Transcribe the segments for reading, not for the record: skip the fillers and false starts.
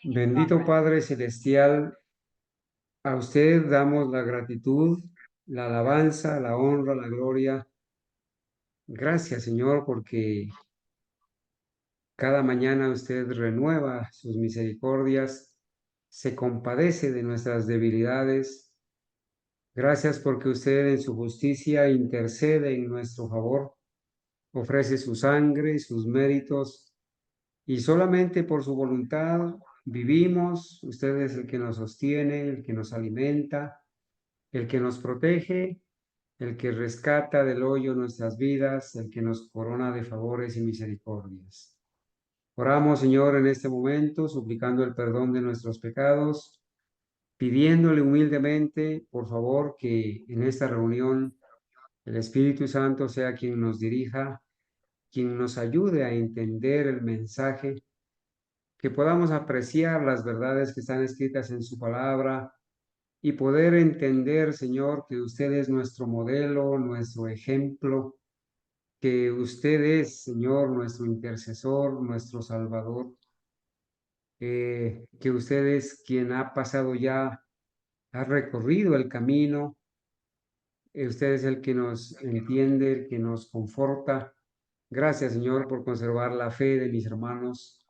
Bendito Padre Celestial, a usted damos la gratitud, la alabanza, la honra, la gloria. Gracias, Señor, porque cada mañana usted renueva sus misericordias, se compadece de nuestras debilidades. Gracias porque usted en su justicia intercede en nuestro favor, ofrece su sangre, sus méritos, y solamente por su voluntad vivimos. Usted es el que nos sostiene, el que nos alimenta, el que nos protege, el que rescata del hoyo nuestras vidas, el que nos corona de favores y misericordias. Oramos, Señor, en este momento, suplicando el perdón de nuestros pecados, pidiéndole humildemente, por favor, que en esta reunión el Espíritu Santo sea quien nos dirija, quien nos ayude a entender el mensaje, que podamos apreciar las verdades que están escritas en su palabra y poder entender, Señor, que usted es nuestro modelo, nuestro ejemplo, que usted es, Señor, nuestro intercesor, nuestro Salvador, que usted es quien ha pasado ya, ha recorrido el camino, usted es el que nos entiende, el que nos conforta. Gracias, Señor, por conservar la fe de mis hermanos,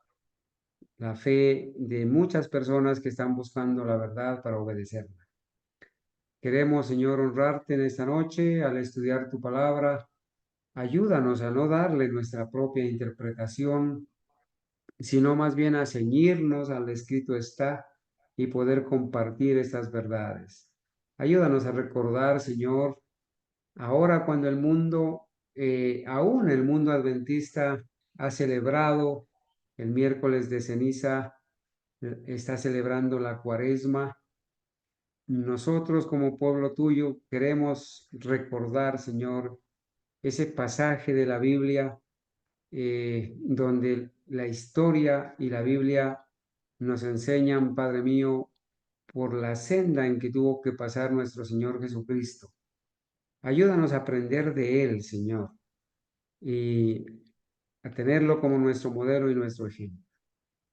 la fe de muchas personas que están buscando la verdad para obedecerla. Queremos, Señor, honrarte en esta noche al estudiar tu palabra. Ayúdanos a no darle nuestra propia interpretación, sino más bien a ceñirnos al escrito está y poder compartir estas verdades. Ayúdanos a recordar, Señor, ahora cuando el mundo, aún el mundo adventista ha celebrado el miércoles de ceniza, está celebrando la cuaresma. Nosotros como pueblo tuyo queremos recordar, Señor, ese pasaje de la Biblia donde la historia y la Biblia nos enseñan, Padre mío, por la senda en que tuvo que pasar nuestro Señor Jesucristo. Ayúdanos a aprender de Él, Señor, y a tenerlo como nuestro modelo y nuestro ejemplo.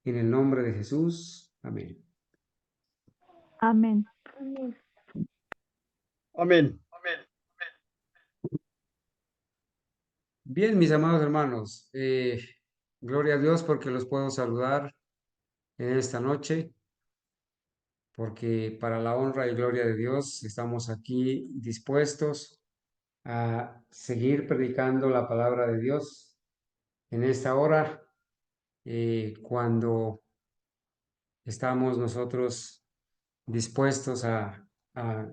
En el nombre de Jesús, amén. Amén. Amén. Bien, mis amados hermanos, gloria a Dios porque los puedo saludar en esta noche, porque para la honra y gloria de Dios estamos aquí dispuestos a seguir predicando la palabra de Dios en esta hora, cuando estamos nosotros dispuestos a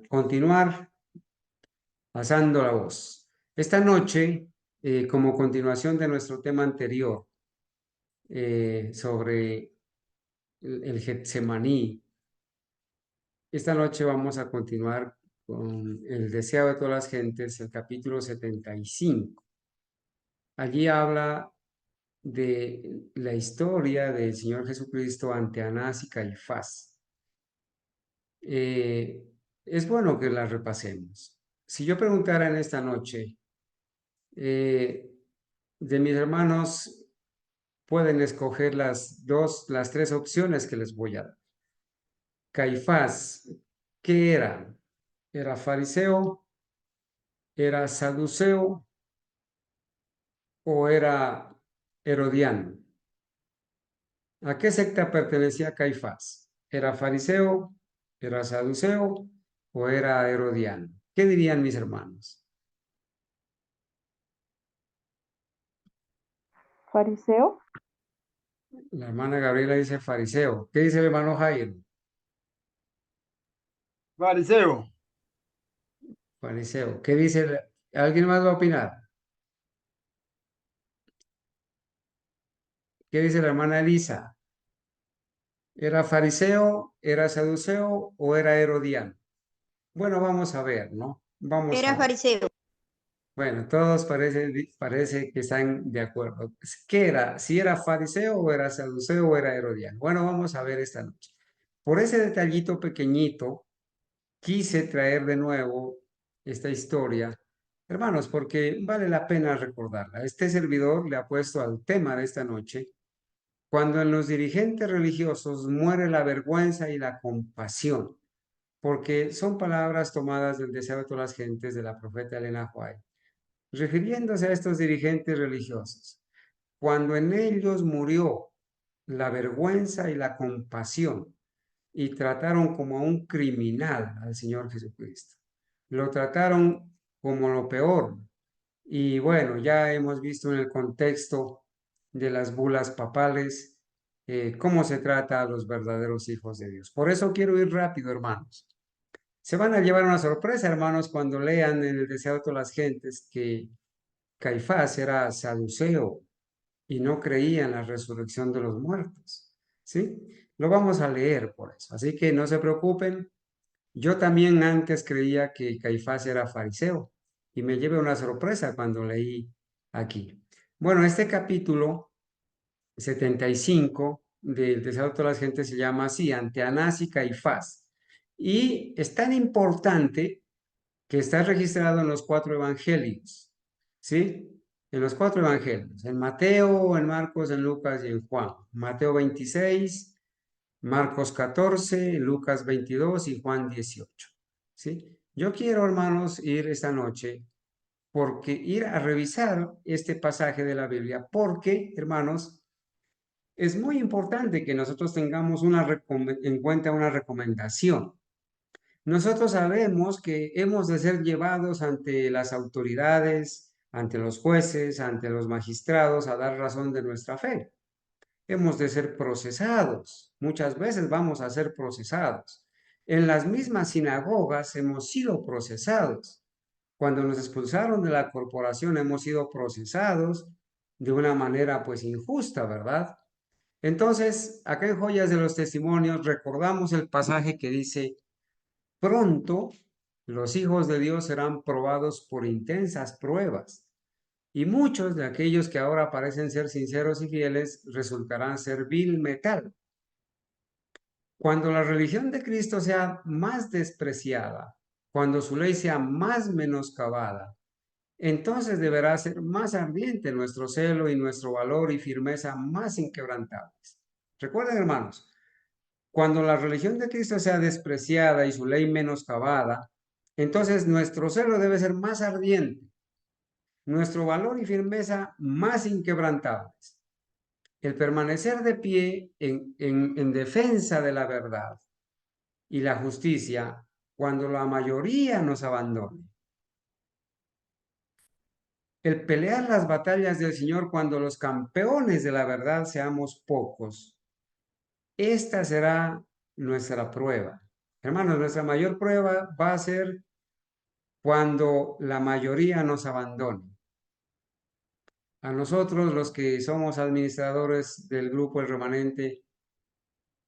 continuar pasando la voz. Esta noche, como continuación de nuestro tema anterior sobre el Getsemaní, esta noche vamos a continuar con el deseo de todas las gentes, el capítulo 75. Allí habla de la historia del Señor Jesucristo ante Anás y Caifás. Es bueno que la repasemos. Si yo preguntara en esta noche, de mis hermanos, pueden escoger las tres opciones que les voy a dar. Caifás, ¿qué era? ¿Era fariseo? ¿Era saduceo? ¿O era herodiano? ¿A qué secta pertenecía Caifás? ¿Era fariseo? ¿Era saduceo? ¿O era herodiano? ¿Qué dirían mis hermanos? ¿Fariseo? La hermana Gabriela dice fariseo. ¿Qué dice el hermano Jairo? Fariseo. Fariseo. ¿Qué dice? ¿Alguien más va a opinar? ¿Qué dice la hermana Elisa? ¿Era fariseo, era saduceo o era herodiano? Bueno, vamos a ver, ¿no? Vamos a Era ver. fariseo. Bueno, todos parece que están de acuerdo. ¿Qué era? ¿Si era fariseo o era saduceo o era herodiano? Bueno, vamos a ver esta noche. Por ese detallito pequeñito, quise traer de nuevo esta historia, hermanos, porque vale la pena recordarla. Este servidor le ha puesto al tema de esta noche cuando en los dirigentes religiosos muere la vergüenza y la compasión, porque son palabras tomadas del deseo de todas las gentes de la profeta Elena White, refiriéndose a estos dirigentes religiosos. Cuando en ellos murió la vergüenza y la compasión y trataron como a un criminal al Señor Jesucristo. Lo trataron como lo peor. Y bueno, ya hemos visto en el contexto de las bulas papales cómo se trata a los verdaderos hijos de Dios. Por eso quiero ir rápido, hermanos. Se van a llevar una sorpresa, hermanos, cuando lean en el deseo de todas las gentes que Caifás era saduceo y no creía en la resurrección de los muertos. ¿Sí? Lo vamos a leer por eso. Así que no se preocupen. Yo también antes creía que Caifás era fariseo y me llevé una sorpresa cuando leí aquí. Bueno, este capítulo 75 del Deseo de todas las gentes se llama así, ante Anás y Caifás. Y es tan importante que está registrado en los cuatro evangelios, ¿sí? En los cuatro evangelios, en Mateo, en Marcos, en Lucas y en Juan. Mateo 26, Marcos 14, Lucas 22 y Juan 18, ¿sí? Yo quiero, hermanos, ir esta noche porque ir a revisar este pasaje de la Biblia, porque, hermanos, es muy importante que nosotros tengamos en cuenta una recomendación. Nosotros sabemos que hemos de ser llevados ante las autoridades, ante los jueces, ante los magistrados a dar razón de nuestra fe. Hemos de ser procesados. Muchas veces vamos a ser procesados. En las mismas sinagogas hemos sido procesados. Cuando nos expulsaron de la corporación hemos sido procesados de una manera pues injusta, ¿verdad? Entonces, acá en Joyas de los Testimonios recordamos el pasaje que dice, pronto los hijos de Dios serán probados por intensas pruebas, y muchos de aquellos que ahora parecen ser sinceros y fieles resultarán ser vil metal. Cuando la religión de Cristo sea más despreciada, cuando su ley sea más menoscabada, entonces deberá ser más ardiente nuestro celo y nuestro valor y firmeza más inquebrantables. Recuerden, hermanos, cuando la religión de Cristo sea despreciada y su ley menoscabada, entonces nuestro celo debe ser más ardiente, nuestro valor y firmeza más inquebrantables. El permanecer de pie en defensa de la verdad y la justicia cuando la mayoría nos abandone. El pelear las batallas del Señor cuando los campeones de la verdad seamos pocos. Esta será nuestra prueba. Hermanos, nuestra mayor prueba va a ser cuando la mayoría nos abandone. A nosotros, los que somos administradores del grupo El Remanente,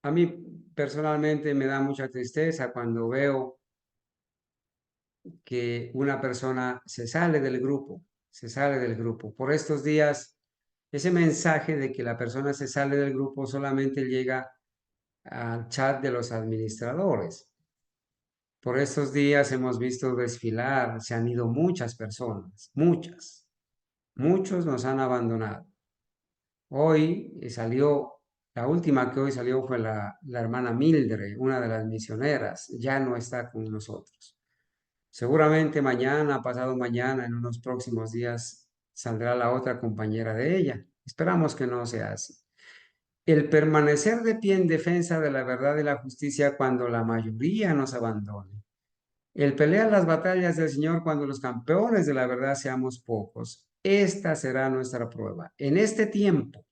a mí personalmente me da mucha tristeza cuando veo que una persona se sale del grupo, se sale del grupo. Por estos días, ese mensaje de que la persona se sale del grupo solamente llega al chat de los administradores. Por estos días hemos visto desfilar, se han ido muchas personas, muchas, muchos nos han abandonado. Hoy salió, la última que hoy salió fue la hermana Mildred, una de las misioneras, ya no está con nosotros. Seguramente mañana, pasado mañana, en unos próximos días, saldrá la otra compañera de ella. Esperamos que no sea así. El permanecer de pie en defensa de la verdad y la justicia cuando la mayoría nos abandone. El pelear las batallas del Señor cuando los campeones de la verdad seamos pocos. Esta será nuestra prueba. En este tiempo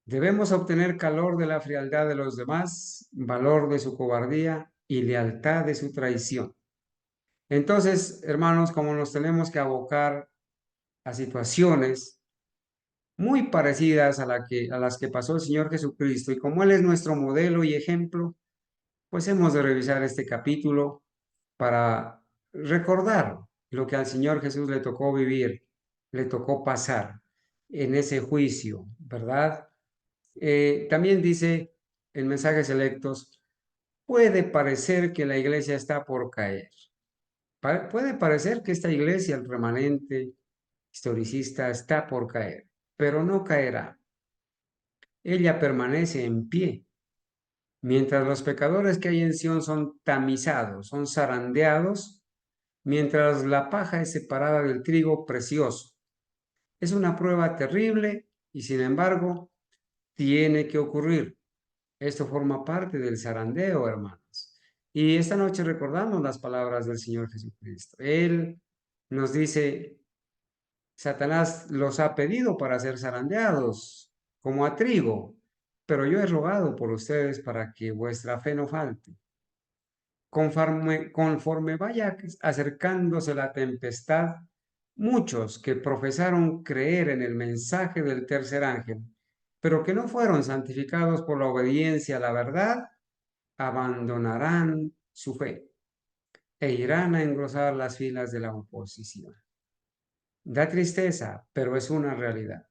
debemos obtener calor de la frialdad de los demás, valor de su cobardía y lealtad de su traición. Entonces, hermanos, como nos tenemos que abocar a situaciones muy parecidas a las que pasó el Señor Jesucristo, y como Él es nuestro modelo y ejemplo, pues hemos de revisar este capítulo para recordar lo que al Señor Jesús le tocó vivir, le tocó pasar en ese juicio, ¿verdad? También dice en Mensajes Selectos, puede parecer que la iglesia está por caer. Puede parecer que esta iglesia, el remanente historicista, está por caer, pero no caerá. ella permanece en pie, mientras los pecadores que hay en Sión son tamizados, son zarandeados, mientras la paja es separada del trigo precioso. Es una prueba terrible y sin embargo tiene que ocurrir. Esto forma parte del zarandeo, hermanos. Y esta noche recordamos las palabras del Señor Jesucristo. Él nos dice, Satanás los ha pedido para ser zarandeados, como a trigo, pero yo he rogado por ustedes para que vuestra fe no falte. Conforme vaya acercándose la tempestad, muchos que profesaron creer en el mensaje del tercer ángel, pero que no fueron santificados por la obediencia a la verdad, abandonarán su fe e irán a engrosar las filas de la oposición. Da tristeza, pero es una realidad.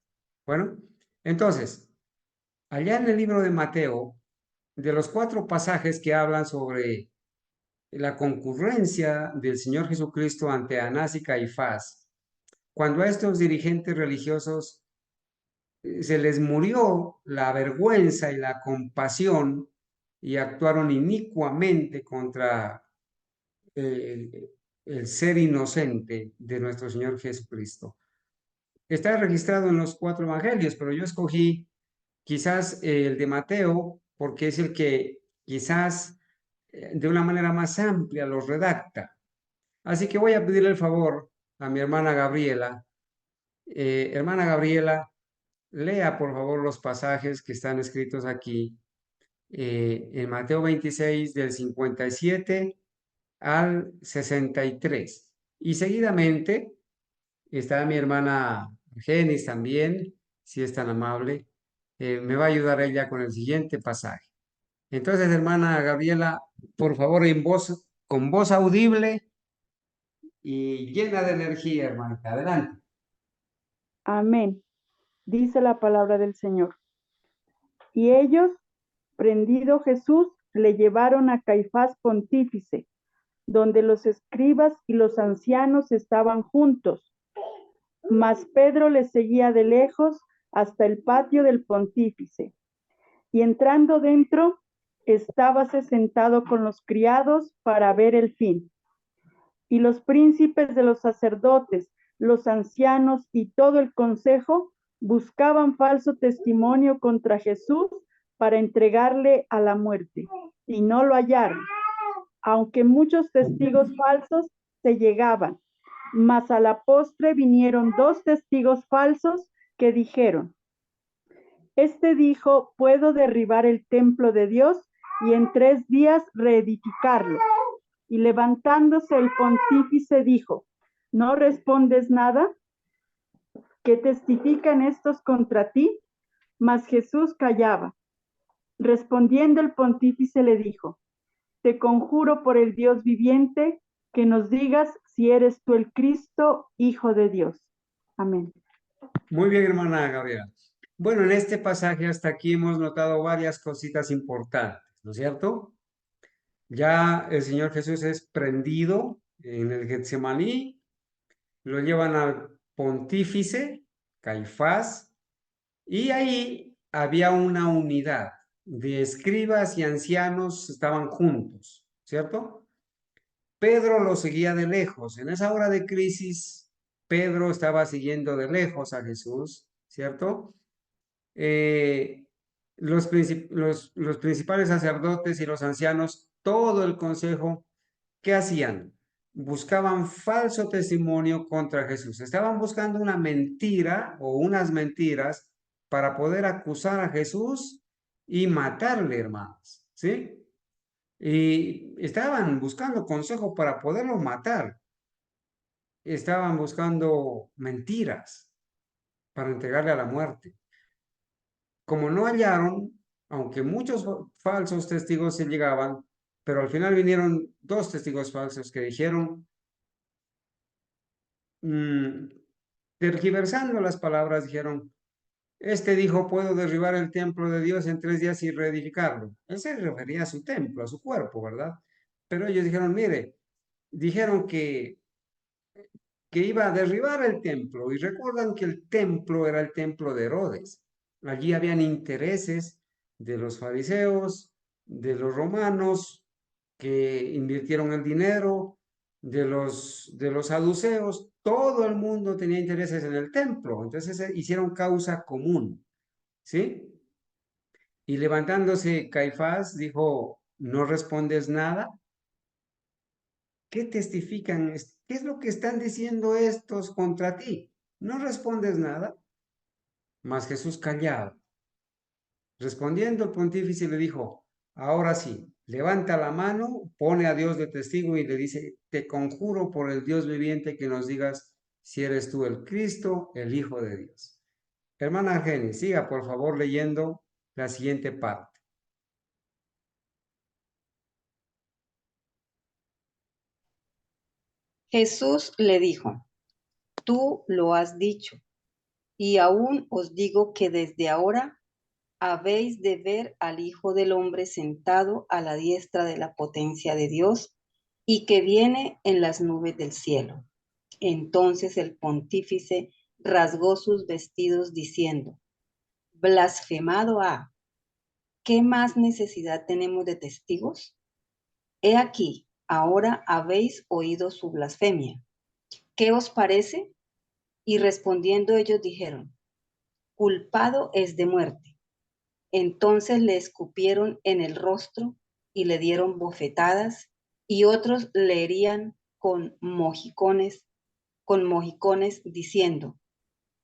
Bueno, entonces, allá en el libro de Mateo, de los 4 pasajes que hablan sobre la concurrencia del Señor Jesucristo ante Anás y Caifás, cuando a estos dirigentes religiosos se les murió la vergüenza y la compasión y actuaron inicuamente contra el, el ser inocente de nuestro Señor Jesucristo. Está registrado en los 4 evangelios, pero yo escogí quizás el de Mateo porque es el que quizás de una manera más amplia los redacta. Así que voy a pedirle el favor a mi hermana Gabriela. Hermana Gabriela, lea por favor los pasajes que están escritos aquí en Mateo 26 del 57 al 63. Y seguidamente está mi hermana Genis también, si es tan amable. Me va a ayudar ella con el siguiente pasaje. Entonces, hermana Gabriela, por favor, con voz audible y llena de energía, hermanita. Adelante. Amén. Dice la palabra del Señor. Y ellos, prendido Jesús, le llevaron a Caifás pontífice, donde los escribas y los ancianos estaban juntos. Mas Pedro les seguía de lejos hasta el patio del pontífice. Y entrando dentro, estábase sentado con los criados para ver el fin. Y los príncipes de los sacerdotes, los ancianos y todo el consejo buscaban falso testimonio contra Jesús para entregarle a la muerte, y no lo hallaron, aunque muchos testigos falsos se llegaban. Mas a la postre vinieron 2 testigos falsos que dijeron: Este dijo, puedo derribar el templo de Dios y en 3 días reedificarlo. Y levantándose el pontífice dijo: ¿No respondes nada? ¿Qué testifican estos contra ti? Mas Jesús callaba. Respondiendo el pontífice le dijo: Te conjuro por el Dios viviente que nos digas si eres tú el Cristo, Hijo de Dios. Amén. Muy bien, hermana Gabriela. Bueno, en este pasaje hasta aquí hemos notado varias cositas importantes, ¿no es cierto? Ya el Señor Jesús es prendido en el Getsemaní, lo llevan al pontífice, Caifás, y ahí había una unidad de escribas y ancianos, estaban juntos, ¿cierto? Pedro lo seguía de lejos. En esa hora de crisis, Pedro estaba siguiendo de lejos a Jesús, ¿cierto? Eh, los principales sacerdotes y los ancianos, todo el consejo, ¿qué hacían? Buscaban falso testimonio contra Jesús. Estaban buscando una mentira o unas mentiras para poder acusar a Jesús y matarle, hermanos, ¿sí? Y estaban buscando consejo para poderlo matar. Estaban buscando mentiras para entregarle a la muerte. Como no hallaron, aunque muchos falsos testigos se llegaban, pero al final vinieron 2 testigos falsos que dijeron, tergiversando las palabras, dijeron, este dijo, puedo derribar el templo de Dios en 3 días y reedificarlo. Él se refería a su templo, a su cuerpo, ¿verdad? Pero ellos dijeron, mire, dijeron que iba a derribar el templo y recuerdan que el templo era el templo de Herodes. Allí habían intereses de los fariseos, de los romanos que invirtieron el dinero, de los saduceos. Todo el mundo tenía intereses en el templo. Entonces hicieron causa común, ¿sí? Y levantándose Caifás dijo, ¿no respondes nada? ¿Qué testifican? ¿Qué es lo que están diciendo estos contra ti? ¿No respondes nada? Mas Jesús callaba. Respondiendo el pontífice le dijo, ahora sí, levanta la mano, pone a Dios de testigo y le dice, te conjuro por el Dios viviente que nos digas si eres tú el Cristo, el Hijo de Dios. Hermana Argenis, siga por favor leyendo la siguiente parte. Jesús le dijo, tú lo has dicho, y aún os digo que desde ahora habéis de ver al Hijo del Hombre sentado a la diestra de la potencia de Dios y que viene en las nubes del cielo. Entonces el pontífice rasgó sus vestidos diciendo, blasfemado ha, ¿qué más necesidad tenemos de testigos? He aquí, ahora habéis oído su blasfemia. ¿Qué os parece? Y respondiendo ellos dijeron, culpado es de muerte. Entonces le escupieron en el rostro y le dieron bofetadas, y otros le herían con mojicones, diciendo,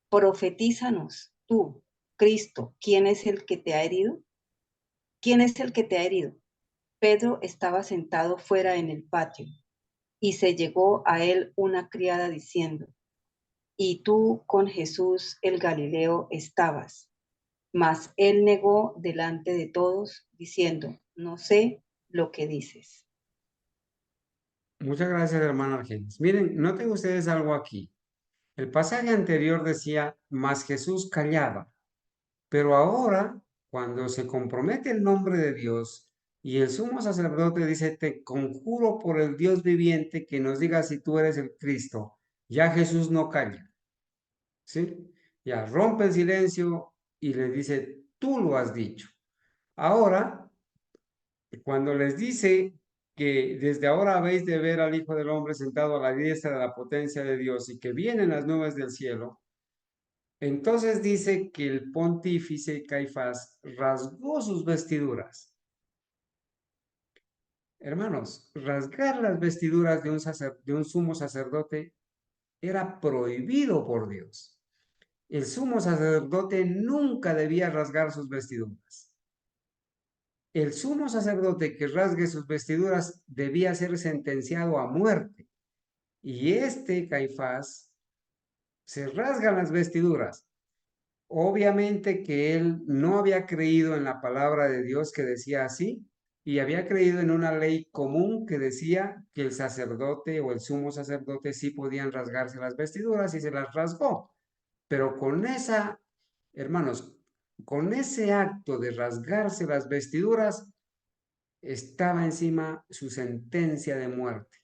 profetízanos tú, Cristo, ¿quién es el que te ha herido? ¿Quién es el que te ha herido? Pedro estaba sentado fuera en el patio, y se llegó a él una criada diciendo, y tú con Jesús el Galileo estabas. Mas él negó delante de todos, diciendo, no sé lo que dices. Muchas gracias, hermana Argenis. Miren, noten ustedes algo aquí. El pasaje anterior decía, mas Jesús callaba. Pero ahora, cuando se compromete el nombre de Dios y el sumo sacerdote dice, te conjuro por el Dios viviente que nos diga si tú eres el Cristo, ya Jesús no calla, ¿sí? Ya rompe el silencio y le dice, tú lo has dicho. Ahora, cuando les dice que desde ahora habéis de ver al Hijo del Hombre sentado a la diestra de la potencia de Dios y que vienen las nubes del cielo, entonces dice que el pontífice Caifás rasgó sus vestiduras. Hermanos, rasgar las vestiduras de un sumo sacerdote era prohibido por Dios. El sumo sacerdote nunca debía rasgar sus vestiduras. El sumo sacerdote que rasgue sus vestiduras debía ser sentenciado a muerte. Y este Caifás se rasga las vestiduras. Obviamente que él no había creído en la palabra de Dios que decía así y había creído en una ley común que decía que el sacerdote o el sumo sacerdote sí podían rasgarse las vestiduras y se las rasgó. Pero con esa, hermanos, con ese acto de rasgarse las vestiduras estaba encima su sentencia de muerte.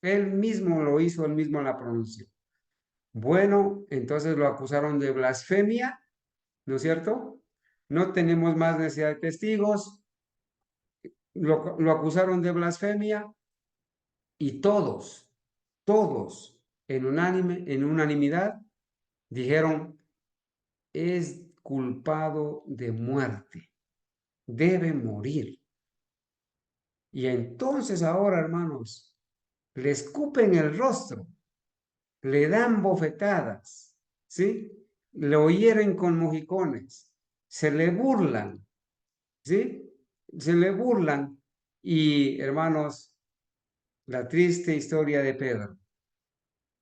Él mismo lo hizo, él mismo la pronunció. Bueno, entonces lo acusaron de blasfemia, ¿no es cierto? No tenemos más necesidad de testigos, lo acusaron de blasfemia y todos en unanimidad dijeron, es culpado de muerte, debe morir. Y entonces ahora, hermanos, le escupen el rostro, le dan bofetadas, ¿sí? Lo hieren con mojicones, se le burlan, ¿sí? Se le burlan. Y hermanos, la triste historia de Pedro,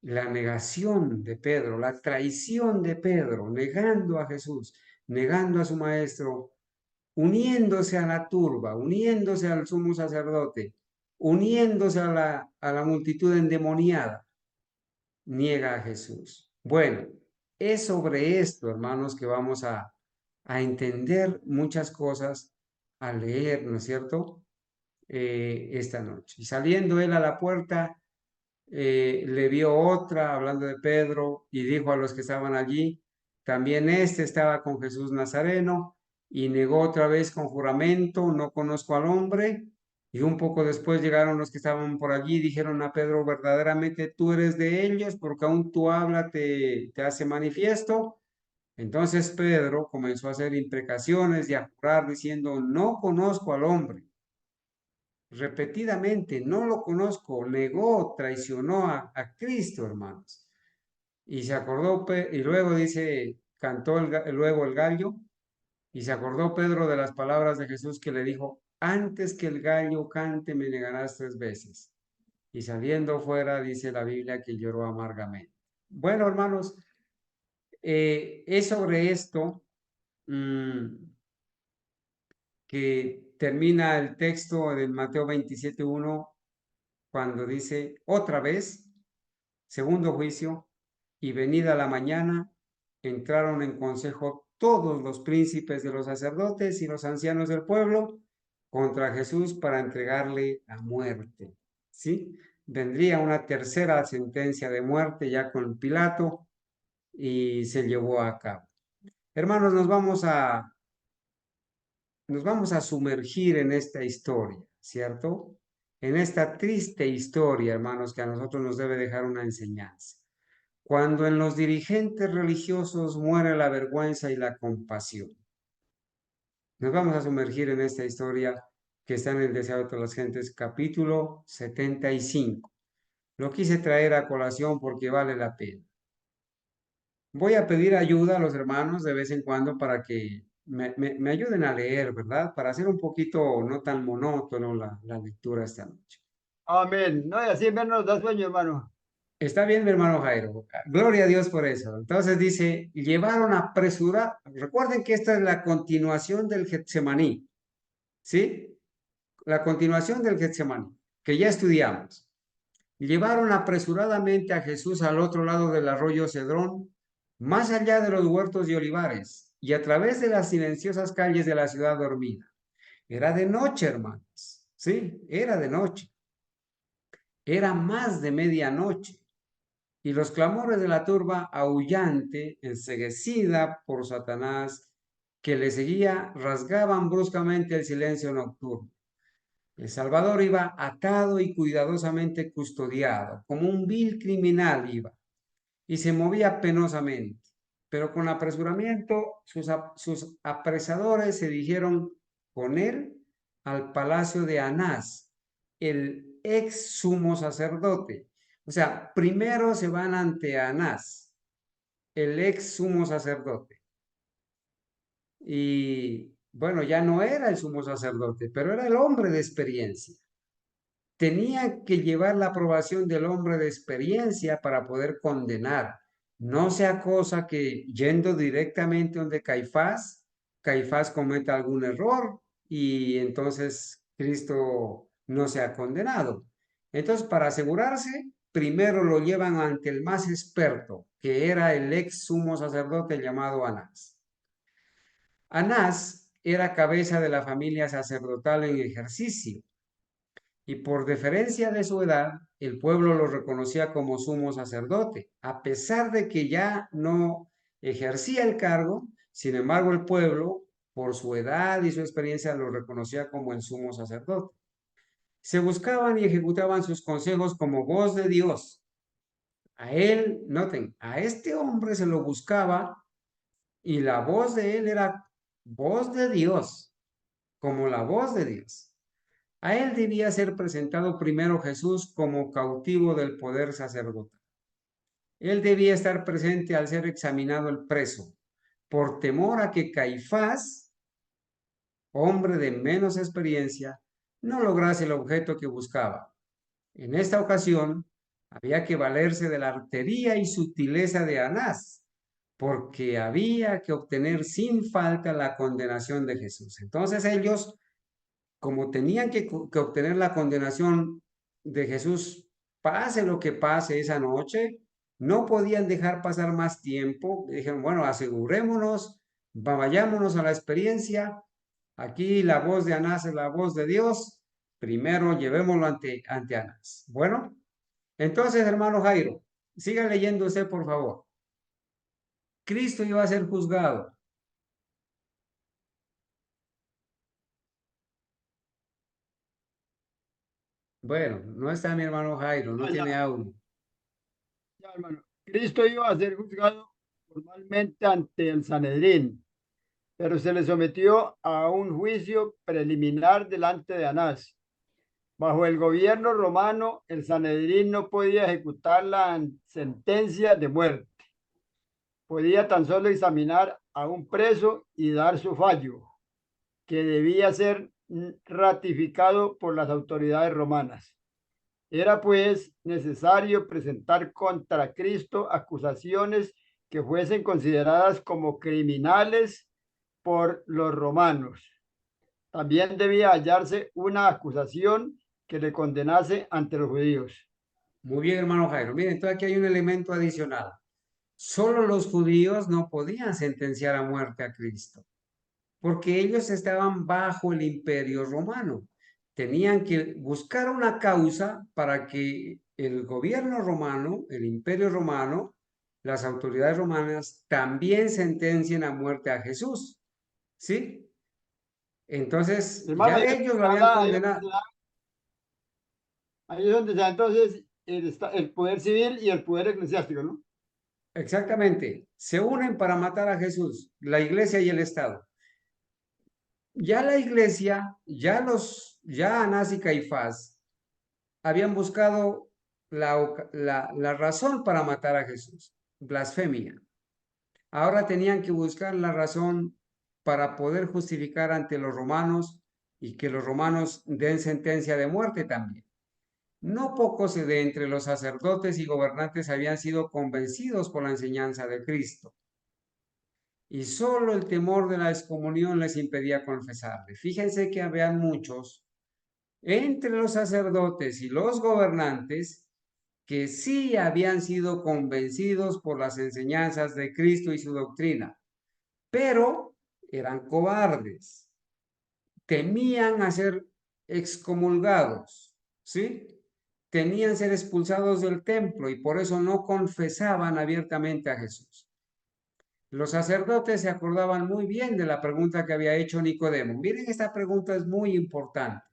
la negación de Pedro, la traición de Pedro, negando a Jesús, negando a su maestro, uniéndose a la turba, uniéndose al sumo sacerdote, uniéndose a la multitud endemoniada, niega a Jesús. Bueno, es sobre esto, hermanos, que vamos a entender muchas cosas al leer, ¿no es cierto? Esta noche. Y saliendo él a la puerta, le vio otra, hablando de Pedro, y dijo a los que estaban allí, También este estaba con Jesús Nazareno y negó otra vez con juramento, no conozco al hombre. Y un poco después llegaron los que estaban por allí y dijeron a Pedro, verdaderamente tú eres de ellos, porque aún tu habla te hace manifiesto. Entonces Pedro comenzó a hacer imprecaciones y a jurar diciendo, no conozco al hombre. Repetidamente, no lo conozco, negó, traicionó a Cristo, hermanos. Y se acordó, y luego dice, cantó luego el gallo, y se acordó Pedro de las palabras de Jesús que le dijo, antes que el gallo cante me negarás 3 veces. Y saliendo fuera, dice la Biblia que lloró amargamente. Bueno, hermanos, es sobre esto que termina el texto de Mateo 27:1 cuando dice, otra vez, segundo juicio, y venida la mañana, entraron en consejo todos los príncipes de los sacerdotes y los ancianos del pueblo contra Jesús para entregarle a muerte. ¿Sí? Vendría una tercera sentencia de muerte ya con Pilato y se llevó a cabo. Hermanos, nos vamos a sumergir en esta historia, ¿cierto? En esta triste historia, hermanos, que a nosotros nos debe dejar una enseñanza. Cuando en los dirigentes religiosos muere la vergüenza y la compasión. Nos vamos a sumergir en esta historia que está en el Deseo de todas las gentes, capítulo 75. Lo quise traer a colación porque vale la pena. Voy a pedir ayuda a los hermanos de vez en cuando para que me ayuden a leer, ¿verdad? Para hacer un poquito no tan monótono la lectura esta noche. Amén. No, y así menos da sueño, hermano. Está bien, mi hermano Jairo. Gloria a Dios por eso. Entonces dice, llevaron apresurar. Recuerden que esta es la continuación del Getsemaní, ¿sí? La continuación del Getsemaní, que ya estudiamos. Llevaron apresuradamente a Jesús al otro lado del arroyo Cedrón, más allá de los huertos de olivares, y a través de las silenciosas calles de la ciudad dormida. Era de noche, hermanos. Sí, era de noche. Era más de medianoche. Y los clamores de la turba aullante, enceguecida por Satanás, que le seguía, rasgaban bruscamente el silencio nocturno. El Salvador iba atado y cuidadosamente custodiado, como un vil criminal iba, y se movía penosamente. Pero con apresuramiento, sus apresadores se dirigieron con él al palacio de Anás, el ex sumo sacerdote. O sea, primero se van ante Anás, el ex sumo sacerdote. Y bueno, ya no era el sumo sacerdote, pero era el hombre de experiencia. Tenía que llevar la aprobación del hombre de experiencia para poder condenar. No sea cosa que yendo directamente donde Caifás, Caifás cometa algún error y entonces Cristo no sea condenado. Entonces, para asegurarse, primero lo llevan ante el más experto, que era el ex sumo sacerdote llamado Anás. Anás era cabeza de la familia sacerdotal en ejercicio y por deferencia de su edad, el pueblo lo reconocía como sumo sacerdote, a pesar de que ya no ejercía el cargo. Sin embargo, el pueblo, por su edad y su experiencia, lo reconocía como el sumo sacerdote. Se buscaban y ejecutaban sus consejos como voz de Dios. A él, noten, a este hombre se lo buscaba y la voz de él era voz de Dios, como la voz de Dios. A él debía ser presentado primero Jesús como cautivo del poder sacerdotal. Él debía estar presente al ser examinado el preso, por temor a que Caifás, hombre de menos experiencia, no lograse el objeto que buscaba. En esta ocasión, había que valerse de la artería y sutileza de Anás, porque había que obtener sin falta la condenación de Jesús. Entonces ellos, como tenían que obtener la condenación de Jesús, pase lo que pase esa noche, no podían dejar pasar más tiempo. Dijeron, bueno, asegurémonos, vayámonos a la experiencia. Aquí la voz de Anás es la voz de Dios. Primero llevémoslo ante Anás. Bueno, entonces, hermano Jairo, siga leyendo usted, por favor. Cristo iba a ser juzgado. Bueno, no está mi hermano Jairo, no Ya, ya, tiene audio. ya, hermano. Cristo iba a ser juzgado formalmente ante el Sanedrín, pero se le sometió a un juicio preliminar delante de Anás. Bajo el gobierno romano, el Sanedrín no podía ejecutar la sentencia de muerte. Podía tan solo examinar a un preso y dar su fallo, que debía ser ratificado por las autoridades romanas. Era pues necesario presentar contra Cristo acusaciones que fuesen consideradas como criminales por los romanos. También debía hallarse una acusación que le condenase ante los judíos. Muy bien, hermano Jairo. Miren, entonces aquí hay un elemento adicional. Solo los judíos no podían sentenciar a muerte a Cristo, porque ellos estaban bajo el imperio romano. Tenían que buscar una causa para que el gobierno romano, el imperio romano, las autoridades romanas también sentencien a muerte a Jesús. ¿Sí? Entonces, Hermano, ya ellos lo habían condenado. ahí es donde se da entonces el poder civil y el poder eclesiástico, ¿no? Exactamente. Se unen para matar a Jesús, la iglesia y el Estado. Ya la iglesia, ya Anás y Caifás habían buscado la razón para matar a Jesús, blasfemia. Ahora tenían que buscar la razón para poder justificar ante los romanos y que los romanos den sentencia de muerte también. No pocos de entre los sacerdotes y gobernantes habían sido convencidos por la enseñanza de Cristo y solo el temor de la excomunión les impedía confesarle. Fíjense que habían muchos entre los sacerdotes y los gobernantes que sí habían sido convencidos por las enseñanzas de Cristo y su doctrina, pero eran cobardes, temían a ser excomulgados, ¿sí? Temían ser expulsados del templo y por eso no confesaban abiertamente a Jesús. Los sacerdotes se acordaban muy bien de la pregunta que había hecho Nicodemo. Miren, esta pregunta es muy importante.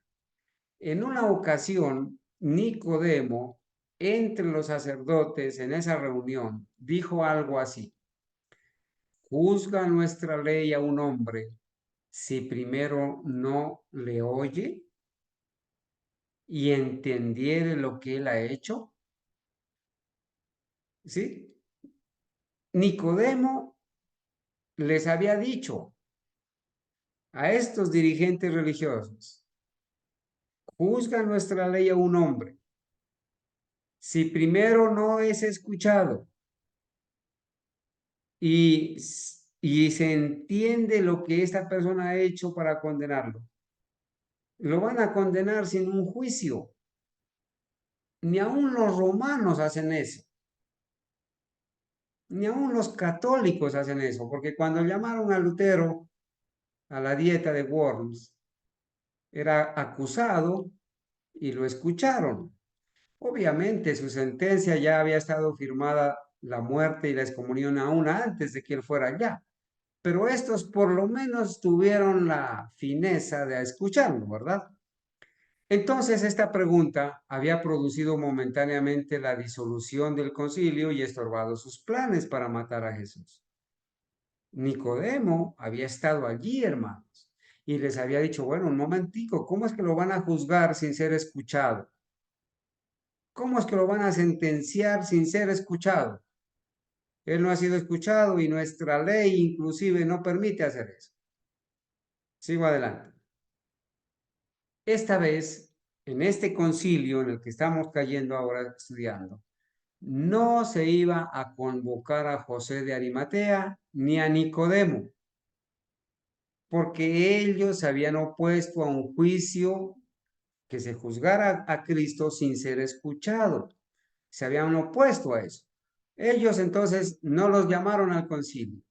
En una ocasión, Nicodemo, entre los sacerdotes en esa reunión, dijo algo así: ¿juzga nuestra ley a un hombre si primero no le oye y entendiere lo que él ha hecho? ¿Sí? Nicodemo les había dicho a estos dirigentes religiosos: juzga nuestra ley a un hombre si primero no es escuchado y, y se entiende lo que esta persona ha hecho para condenarlo. Lo van a condenar sin un juicio. Ni aun los romanos hacen eso. Ni aun los católicos hacen eso, porque cuando llamaron a Lutero a la dieta de Worms, era acusado y lo escucharon. Obviamente su sentencia ya había estado firmada, la muerte y la excomunión, aún antes de que él fuera allá. Pero estos por lo menos tuvieron la fineza de escucharlo, ¿verdad? Entonces esta pregunta había producido momentáneamente la disolución del concilio y estorbado sus planes para matar a Jesús. Nicodemo había estado allí, hermanos, y les había dicho: bueno, un momentico, ¿cómo es que lo van a juzgar sin ser escuchado? ¿Cómo es que lo van a sentenciar sin ser escuchado? Él no ha sido escuchado y nuestra ley inclusive no permite hacer eso. Sigo adelante. Esta vez, en este concilio en el que estamos cayendo ahora estudiando, no se iba a convocar a José de Arimatea ni a Nicodemo, porque ellos se habían opuesto a un juicio que se juzgara a Cristo sin ser escuchado. Se habían opuesto a eso. Ellos entonces no los llamaron al concilio.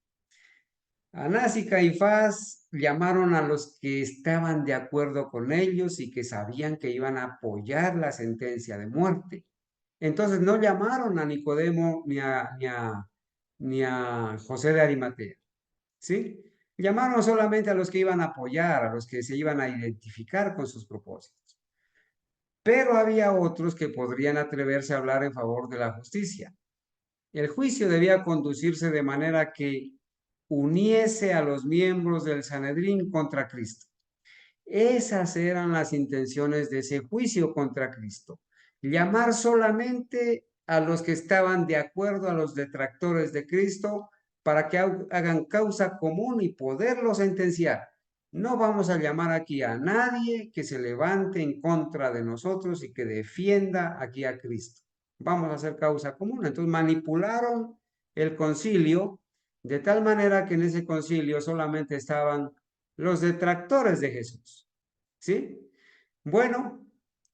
Anás y Caifás llamaron a los que estaban de acuerdo con ellos y que sabían que iban a apoyar la sentencia de muerte. Entonces no llamaron a Nicodemo ni a José de Arimatea, ¿sí? Llamaron solamente a los que iban a apoyar, a los que se iban a identificar con sus propósitos. Pero había otros que podrían atreverse a hablar en favor de la justicia. El juicio debía conducirse de manera que uniese a los miembros del Sanedrín contra Cristo. Esas eran las intenciones de ese juicio contra Cristo. Llamar solamente a los que estaban de acuerdo, a los detractores de Cristo, para que hagan causa común y poderlo sentenciar. No vamos a llamar aquí a nadie que se levante en contra de nosotros y que defienda aquí a Cristo. Vamos a hacer causa común. Entonces manipularon el concilio de tal manera que en ese concilio solamente estaban los detractores de Jesús. ¿Sí? Bueno,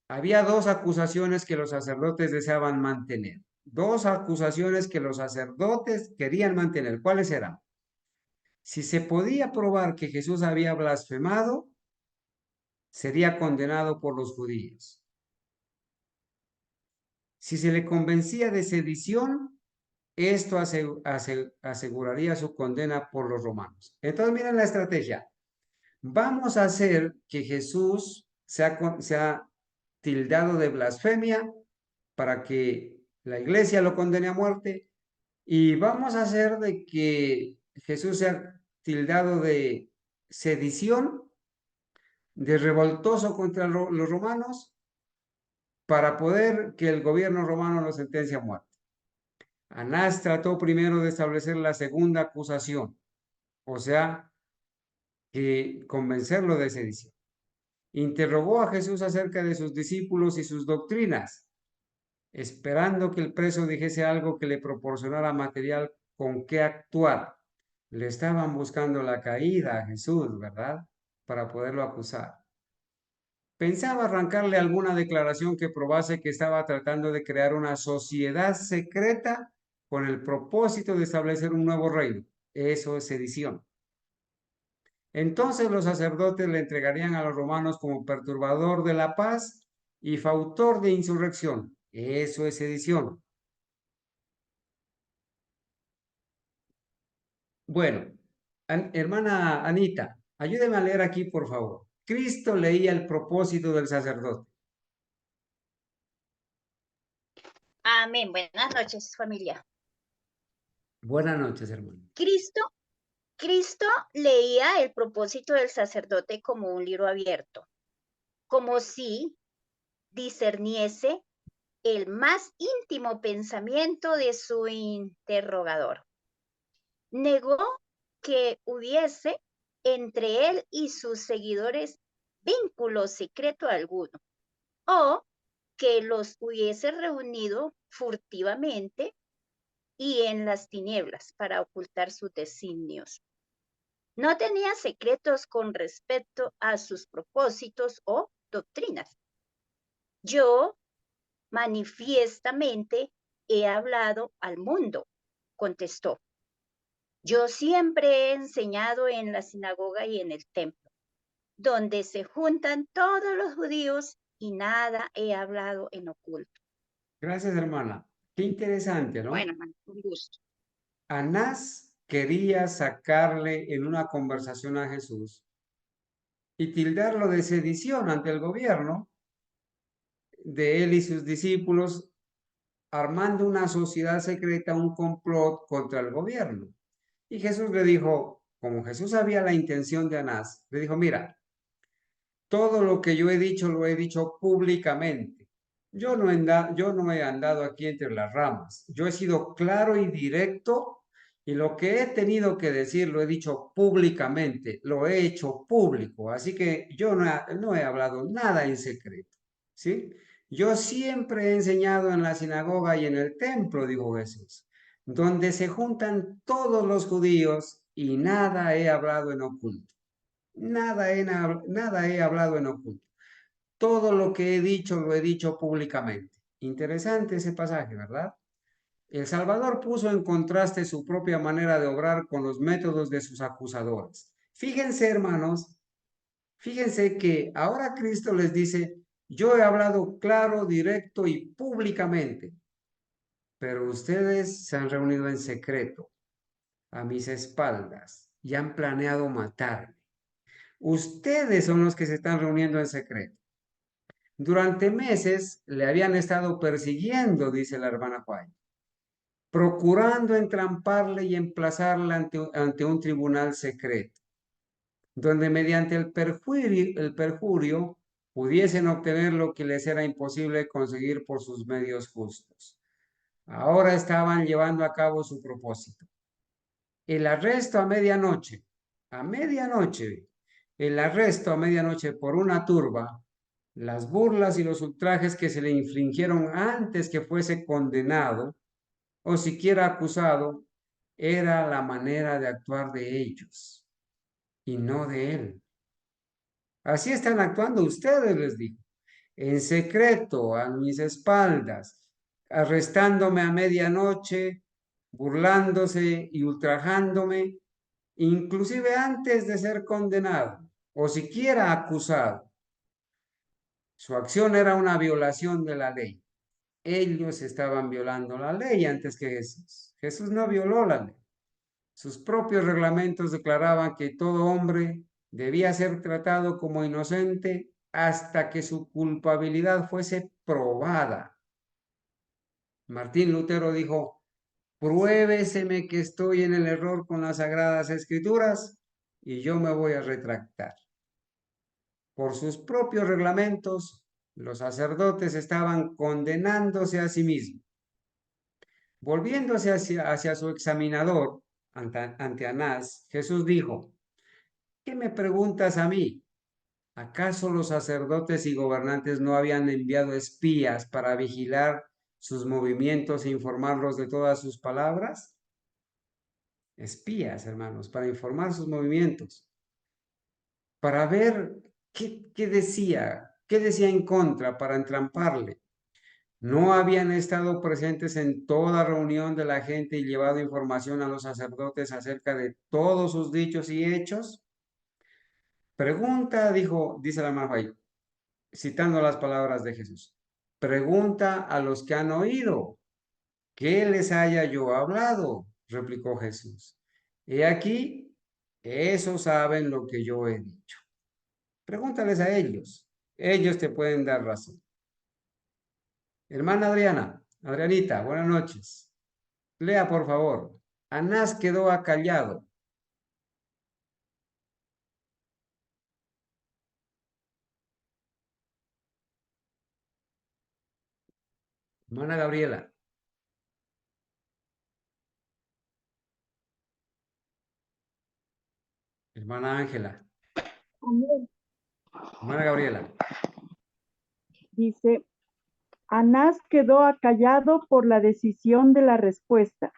había dos acusaciones que los sacerdotes deseaban mantener. Dos acusaciones que los sacerdotes querían mantener. ¿Cuáles eran? Si se podía probar que Jesús había blasfemado, sería condenado por los judíos. Si se le convencía de sedición, esto aseguraría su condena por los romanos. Entonces, miren la estrategia. Vamos a hacer que Jesús sea tildado de blasfemia para que la iglesia lo condene a muerte, y vamos a hacer de que Jesús sea tildado de sedición, de revoltoso contra los romanos, para poder que el gobierno romano lo sentencie a muerte. Anás trató primero de establecer la segunda acusación, o sea, que convencerlo de sedición. Interrogó a Jesús acerca de sus discípulos y sus doctrinas, esperando que el preso dijese algo que le proporcionara material con qué actuar. Le estaban buscando la caída a Jesús, ¿verdad? Para poderlo acusar. Pensaba arrancarle alguna declaración que probase que estaba tratando de crear una sociedad secreta con el propósito de establecer un nuevo reino. Eso es sedición. Entonces los sacerdotes le entregarían a los romanos como perturbador de la paz y fautor de insurrección. Eso es sedición. Bueno, hermana Anita, ayúdeme a leer aquí, por favor. Cristo leía el propósito del sacerdote. Amén. Buenas noches, familia. Buenas noches, hermano. Cristo leía el propósito del sacerdote como un libro abierto, como si discerniese el más íntimo pensamiento de su interrogador. Negó que hubiese entre él y sus seguidores vínculo secreto alguno, o que los hubiese reunido furtivamente y en las tinieblas para ocultar sus designios. No tenía secretos con respecto a sus propósitos o doctrinas. Yo manifiestamente he hablado al mundo, contestó. Yo siempre he enseñado en la sinagoga y en el templo, donde se juntan todos los judíos, y nada he hablado en oculto. Gracias, hermana. Qué interesante, ¿no? Bueno, hermano, un gusto. Anás quería sacarle en una conversación a Jesús y tildarlo de sedición ante el gobierno de él y sus discípulos, armando una sociedad secreta, un complot contra el gobierno. Y Jesús le dijo, como Jesús sabía la intención de Anás, le dijo, mira, todo lo que yo he dicho lo he dicho públicamente. Yo no he andado aquí entre las ramas. Yo he sido claro y directo, y lo que he tenido que decir lo he dicho públicamente, lo he hecho público. Así que yo no he hablado nada en secreto. ¿Sí? Yo siempre he enseñado en la sinagoga y en el templo, dijo Jesús, donde se juntan todos los judíos, y nada he hablado en oculto. Nada he hablado en oculto. Todo lo que he dicho lo he dicho públicamente. Interesante ese pasaje, ¿verdad? El Salvador puso en contraste su propia manera de obrar con los métodos de sus acusadores. Fíjense, hermanos, fíjense que ahora Cristo les dice, yo he hablado claro, directo y públicamente. pero ustedes se han reunido en secreto, a mis espaldas, y han planeado matarme. Ustedes son los que se están reuniendo en secreto. Durante meses le habían estado persiguiendo, dice la hermana White, procurando entramparle y emplazarle ante un tribunal secreto, donde mediante el perjurio pudiesen obtener lo que les era imposible conseguir por sus medios justos. Ahora estaban llevando a cabo su propósito. El arresto a medianoche, el arresto a medianoche por una turba, las burlas y los ultrajes que se le infligieron antes que fuese condenado o siquiera acusado, era la manera de actuar de ellos y no de él. Así están actuando ustedes, les digo, en secreto, a mis espaldas, arrestándome a medianoche, burlándose y ultrajándome, inclusive antes de ser condenado o siquiera acusado. Su acción era una violación de la ley. Ellos estaban violando la ley antes que Jesús. Jesús no violó la ley. Sus propios reglamentos declaraban que todo hombre debía ser tratado como inocente hasta que su culpabilidad fuese probada. Martín Lutero dijo: pruébeseme que estoy en el error con las Sagradas Escrituras y yo me voy a retractar. Por sus propios reglamentos, los sacerdotes estaban condenándose a sí mismos. Volviéndose hacia su examinador, ante Anás, Jesús dijo: ¿qué me preguntas a mí? ¿Acaso los sacerdotes y gobernantes no habían enviado espías para vigilar sus movimientos e informarlos de todas sus palabras? Espías, hermanos, para informar sus movimientos, para ver qué decía en contra, para entramparle. ¿No habían estado presentes en toda reunión de la gente y llevado información a los sacerdotes acerca de todos sus dichos y hechos? Pregunta, dice la hermana White, citando las palabras de Jesús. Pregunta a los que han oído. ¿Qué les haya yo hablado? Replicó Jesús. He aquí, esos saben lo que yo he dicho. Pregúntales a ellos. Ellos te pueden dar razón. Hermana Adrianita, buenas noches. Lea, por favor. Anás quedó acallado. Hermana Gabriela. Hermana Ángela. Hermana Gabriela. Dice, Anás quedó acallado por la decisión de la respuesta,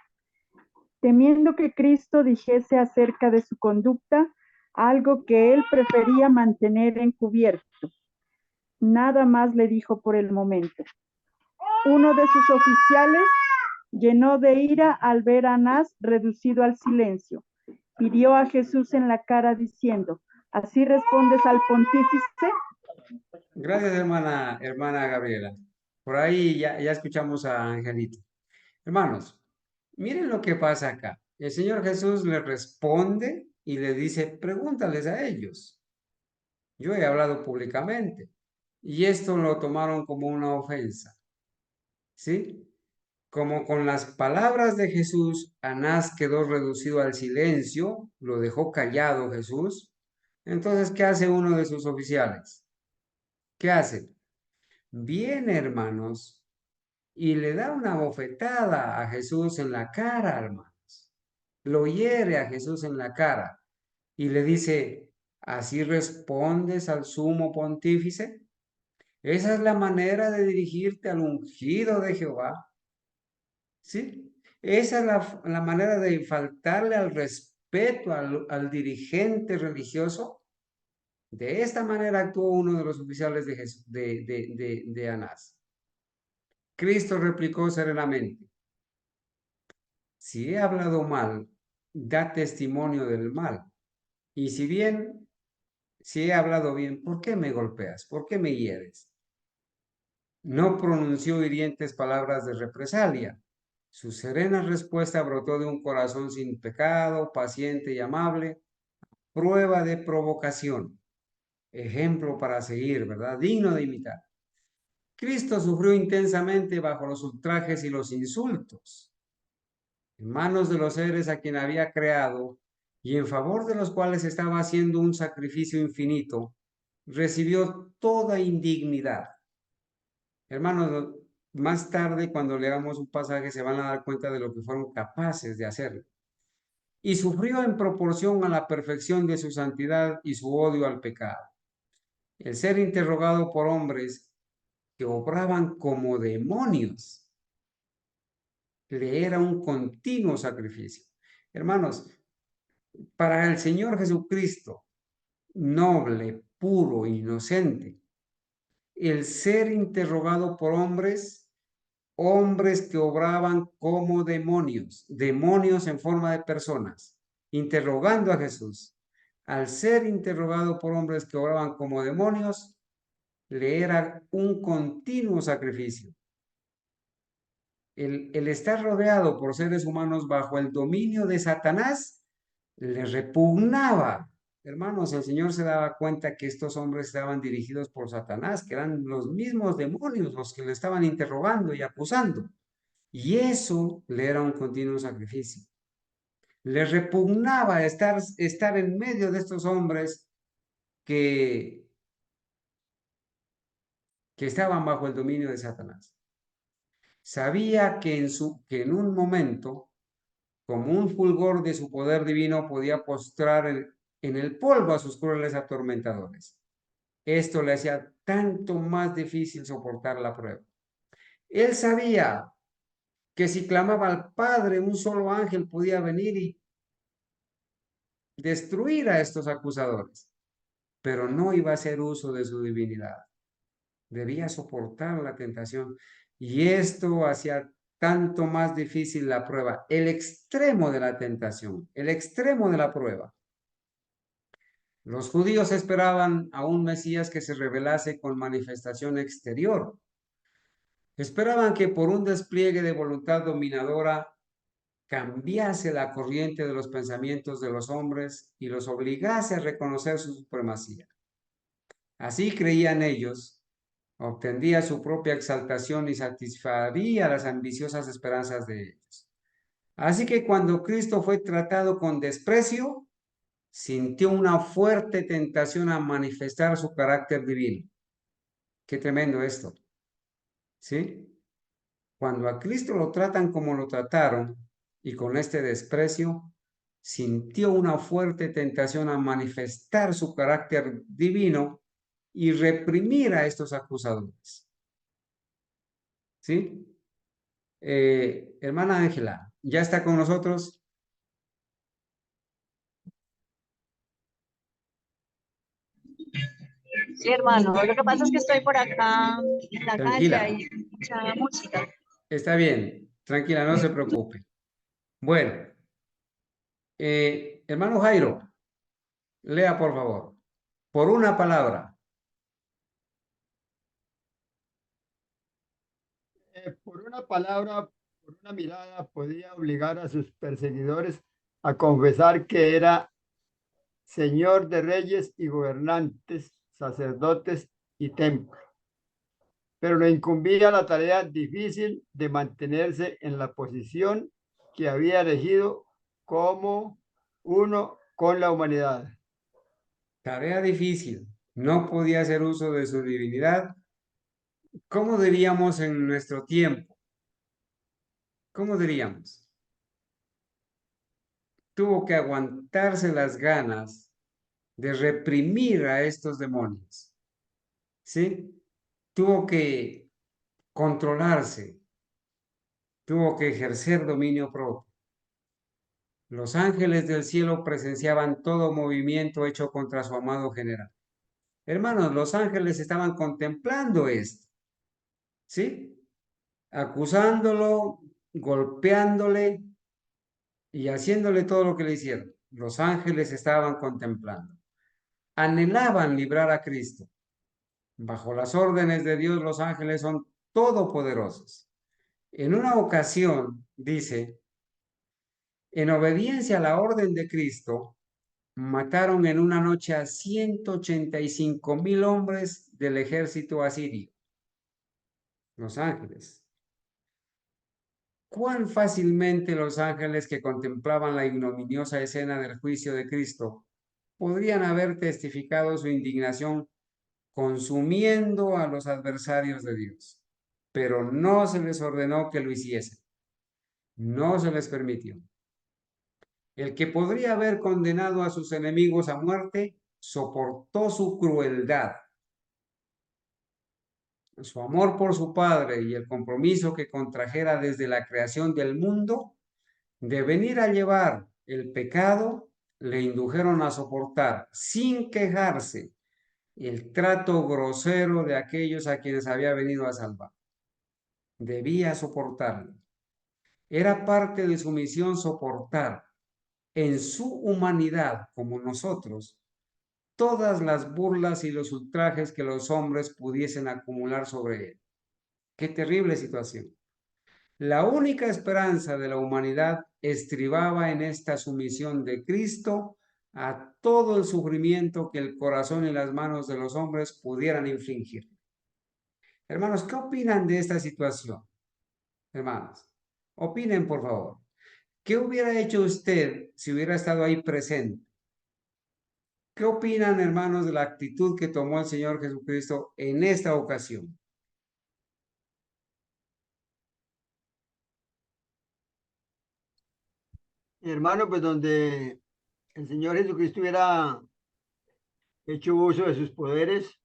temiendo que Cristo dijese acerca de su conducta algo que él prefería mantener encubierto. Nada más le dijo por el momento. Uno de sus oficiales llenó de ira al ver a Anás reducido al silencio. Hirió a Jesús en la cara diciendo, ¿así respondes al pontífice? Gracias, hermana Gabriela. Por ahí ya escuchamos a Angelito. Hermanos, miren lo que pasa acá. El Señor Jesús le responde y le dice: pregúntales a ellos. Yo he hablado públicamente. Y esto lo tomaron como una ofensa. ¿Sí? Como con las palabras de Jesús, Anás quedó reducido al silencio, lo dejó callado Jesús. Entonces, ¿qué hace uno de sus oficiales? ¿Qué hace? Viene, hermanos, y le da una bofetada a Jesús en la cara, hermanos. Lo hiere a Jesús en la cara y le dice: ¿así respondes al sumo pontífice? Esa es la manera de dirigirte al ungido de Jehová. ¿Sí? Esa es la manera de faltarle al respeto al dirigente religioso. De esta manera actuó uno de los oficiales de Anás. Cristo replicó serenamente: si he hablado mal, da testimonio del mal. Y si he hablado bien, ¿por qué me golpeas? ¿Por qué me hieres? No pronunció hirientes palabras de represalia, Su serena respuesta brotó de un corazón sin pecado, paciente y amable, prueba de provocación, ejemplo para seguir, ¿verdad? Digno de imitar. Cristo sufrió intensamente bajo los ultrajes y los insultos, en manos de los seres a quien había creado y en favor de los cuales estaba haciendo un sacrificio infinito, recibió toda indignidad. Hermanos, más tarde cuando leamos un pasaje se van a dar cuenta de lo que fueron capaces de hacer. Y sufrió en proporción a la perfección de su santidad y su odio al pecado. El ser interrogado por hombres que obraban como demonios le era un continuo sacrificio. Hermanos, para el Señor Jesucristo, noble, puro, inocente, el ser interrogado por hombres que obraban como demonios, demonios en forma de personas, interrogando a Jesús. Al ser interrogado por hombres que obraban como demonios, le era un continuo sacrificio. El estar rodeado por seres humanos bajo el dominio de Satanás le repugnaba. Hermanos, el Señor se daba cuenta que estos hombres estaban dirigidos por Satanás, que eran los mismos demonios los que le estaban interrogando y acusando. Y eso le era un continuo sacrificio. Le repugnaba estar en medio de estos hombres que estaban bajo el dominio de Satanás. Sabía que en un momento, como un fulgor de su poder divino, podía postrar en el polvo a sus crueles atormentadores. Esto le hacía tanto más difícil soportar la prueba. Él sabía que si clamaba al Padre, un solo ángel podía venir y destruir a estos acusadores, pero no iba a hacer uso de su divinidad. Debía soportar la tentación y esto hacía tanto más difícil la prueba, el extremo de la tentación, el extremo de la prueba. Los judíos esperaban a un Mesías que se revelase con manifestación exterior. Esperaban que por un despliegue de voluntad dominadora cambiase la corriente de los pensamientos de los hombres y los obligase a reconocer su supremacía. Así creían ellos, obtendría su propia exaltación y satisfaría las ambiciosas esperanzas de ellos. Así que cuando Cristo fue tratado con desprecio, sintió una fuerte tentación a manifestar su carácter divino. Qué tremendo esto, ¿sí? Cuando a Cristo lo tratan como lo trataron y con este desprecio, sintió una fuerte tentación a manifestar su carácter divino y reprimir a estos acusadores. ¿Sí? Hermana Ángela, ¿ya está con nosotros? Sí, hermano, lo que pasa es que estoy por acá en la calle, Tranquila, hay mucha música. está bien, tranquila, no se preocupe. Bueno, hermano Jairo, lea por favor, por una palabra. Por una palabra, por una mirada, podía obligar a sus perseguidores a confesar que era Señor de reyes y gobernantes, sacerdotes y templo. Pero le incumbía la tarea difícil de mantenerse en la posición que había elegido como uno con la humanidad. Tarea difícil, no podía hacer uso de su divinidad. ¿Cómo diríamos en nuestro tiempo? ¿Cómo diríamos? Tuvo que aguantarse las ganas de reprimir a estos demonios, ¿sí? Tuvo que controlarse, tuvo que ejercer dominio propio. Los ángeles del cielo presenciaban todo movimiento hecho contra su amado general. Hermanos, los ángeles estaban contemplando esto, ¿sí? Acusándolo, golpeándole y haciéndole todo lo que le hicieron. Los ángeles estaban contemplando. Anhelaban librar a Cristo. Bajo las órdenes de Dios, los ángeles son todopoderosos. En una ocasión, dice, en obediencia a la orden de Cristo, mataron en una noche a 185,000 hombres del ejército asirio, los ángeles. Cuán fácilmente los ángeles que contemplaban la ignominiosa escena del juicio de Cristo podrían haber testificado su indignación consumiendo a los adversarios de Dios, pero no se les ordenó que lo hiciesen, no se les permitió. El que podría haber condenado a sus enemigos a muerte, soportó su crueldad. Su amor por su Padre y el compromiso que contrajera desde la creación del mundo de venir a llevar el pecado, le indujeron a soportar sin quejarse el trato grosero de aquellos a quienes había venido a salvar. Debía soportarlo. Era parte de su misión soportar en su humanidad, como nosotros, todas las burlas y los ultrajes que los hombres pudiesen acumular sobre él. Qué terrible situación. La única esperanza de la humanidad estribaba en esta sumisión de Cristo a todo el sufrimiento que el corazón y las manos de los hombres pudieran infligir. Hermanos, ¿qué opinan de esta situación? Hermanos, opinen por favor. ¿Qué hubiera hecho usted si hubiera estado ahí presente? ¿Qué opinan, hermanos, de la actitud que tomó el Señor Jesucristo en esta ocasión? Hermano, pues donde el Señor Jesucristo hubiera hecho uso de sus poderes,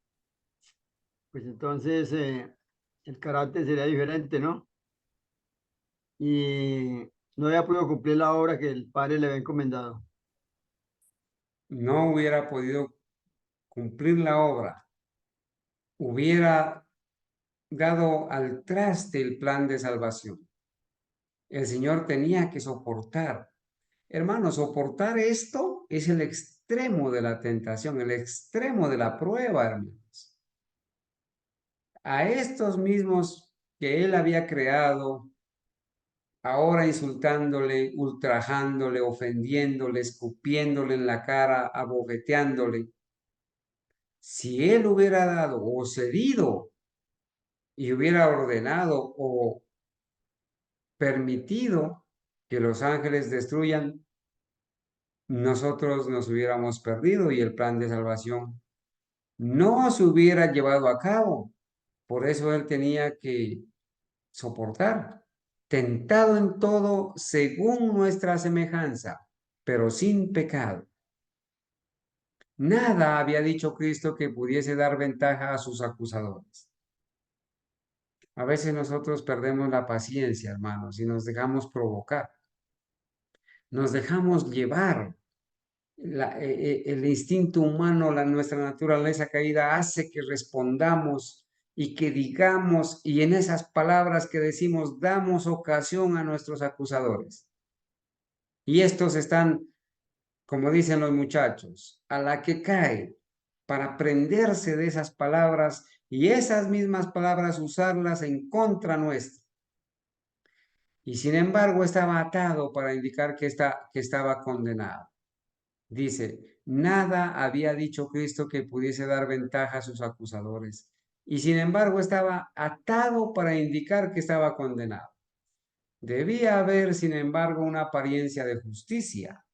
pues entonces el carácter sería diferente, ¿no? Y no había podido cumplir la obra que el Padre le había encomendado. No hubiera podido cumplir la obra, hubiera dado al traste el plan de salvación. El Señor tenía que soportar. Hermanos, soportar esto es el extremo de la tentación, el extremo de la prueba, hermanos. A estos mismos que Él había creado, ahora insultándole, ultrajándole, ofendiéndole, escupiéndole en la cara, abofeteándole. Si Él hubiera dado o cedido y hubiera ordenado o permitido que los ángeles destruyan, nosotros nos hubiéramos perdido y el plan de salvación no se hubiera llevado a cabo. Por eso Él tenía que soportar, tentado en todo según nuestra semejanza, pero sin pecado. Nada había dicho Cristo que pudiese dar ventaja a sus acusadores. A veces nosotros perdemos la paciencia, hermanos, y nos dejamos provocar. Nos dejamos llevar. El instinto humano, nuestra naturaleza caída hace que respondamos y que digamos, y en esas palabras que decimos, damos ocasión a nuestros acusadores. Y estos están, como dicen los muchachos, a la que cae para prenderse de esas palabras y esas mismas palabras usarlas en contra nuestra. Y sin embargo estaba atado para indicar que estaba condenado. Dice, nada había dicho Cristo que pudiese dar ventaja a sus acusadores. Y sin embargo estaba atado para indicar que estaba condenado. Debía haber, sin embargo, una apariencia de justicia.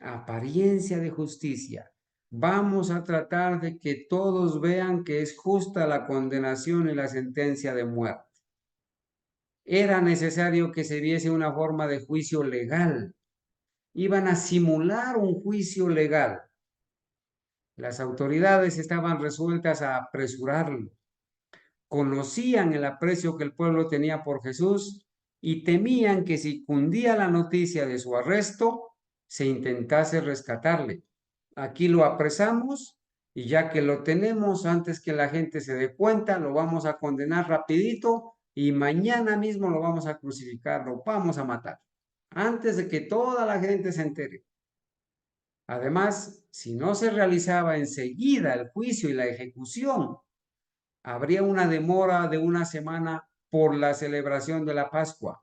Apariencia de justicia. Vamos a tratar de que todos vean que es justa la condenación y la sentencia de muerte. Era necesario que se viese una forma de juicio legal. Iban a simular un juicio legal. Las autoridades estaban resueltas a apresurarlo. Conocían el aprecio que el pueblo tenía por Jesús y temían que si cundía la noticia de su arresto, se intentase rescatarle. Aquí lo apresamos y ya que lo tenemos antes que la gente se dé cuenta, lo vamos a condenar rapidito y mañana mismo lo vamos a crucificar, lo vamos a matar, antes de que toda la gente se entere. Además, si no se realizaba enseguida el juicio y la ejecución, habría una demora de una semana por la celebración de la Pascua.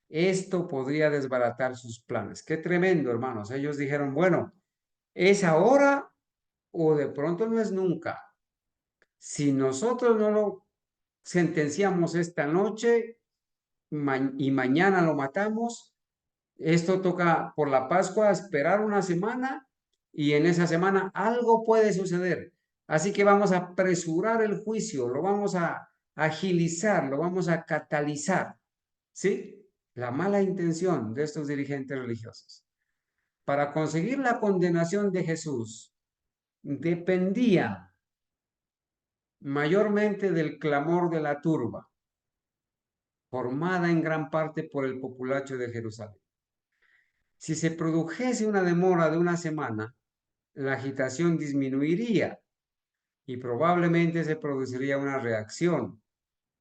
Esto podría desbaratar sus planes. Qué tremendo, hermanos. Ellos dijeron, bueno, ¿es ahora o de pronto no es nunca? Si nosotros no lo sentenciamos esta noche y mañana lo matamos, esto toca por la Pascua esperar una semana y en esa semana algo puede suceder. Así que vamos a apresurar el juicio, lo vamos a agilizar, lo vamos a catalizar. ¿Sí? La mala intención de estos dirigentes religiosos. Para conseguir la condenación de Jesús, dependía mayormente del clamor de la turba, formada en gran parte por el populacho de Jerusalén. Si se produjese una demora de una semana, la agitación disminuiría y probablemente se produciría una reacción.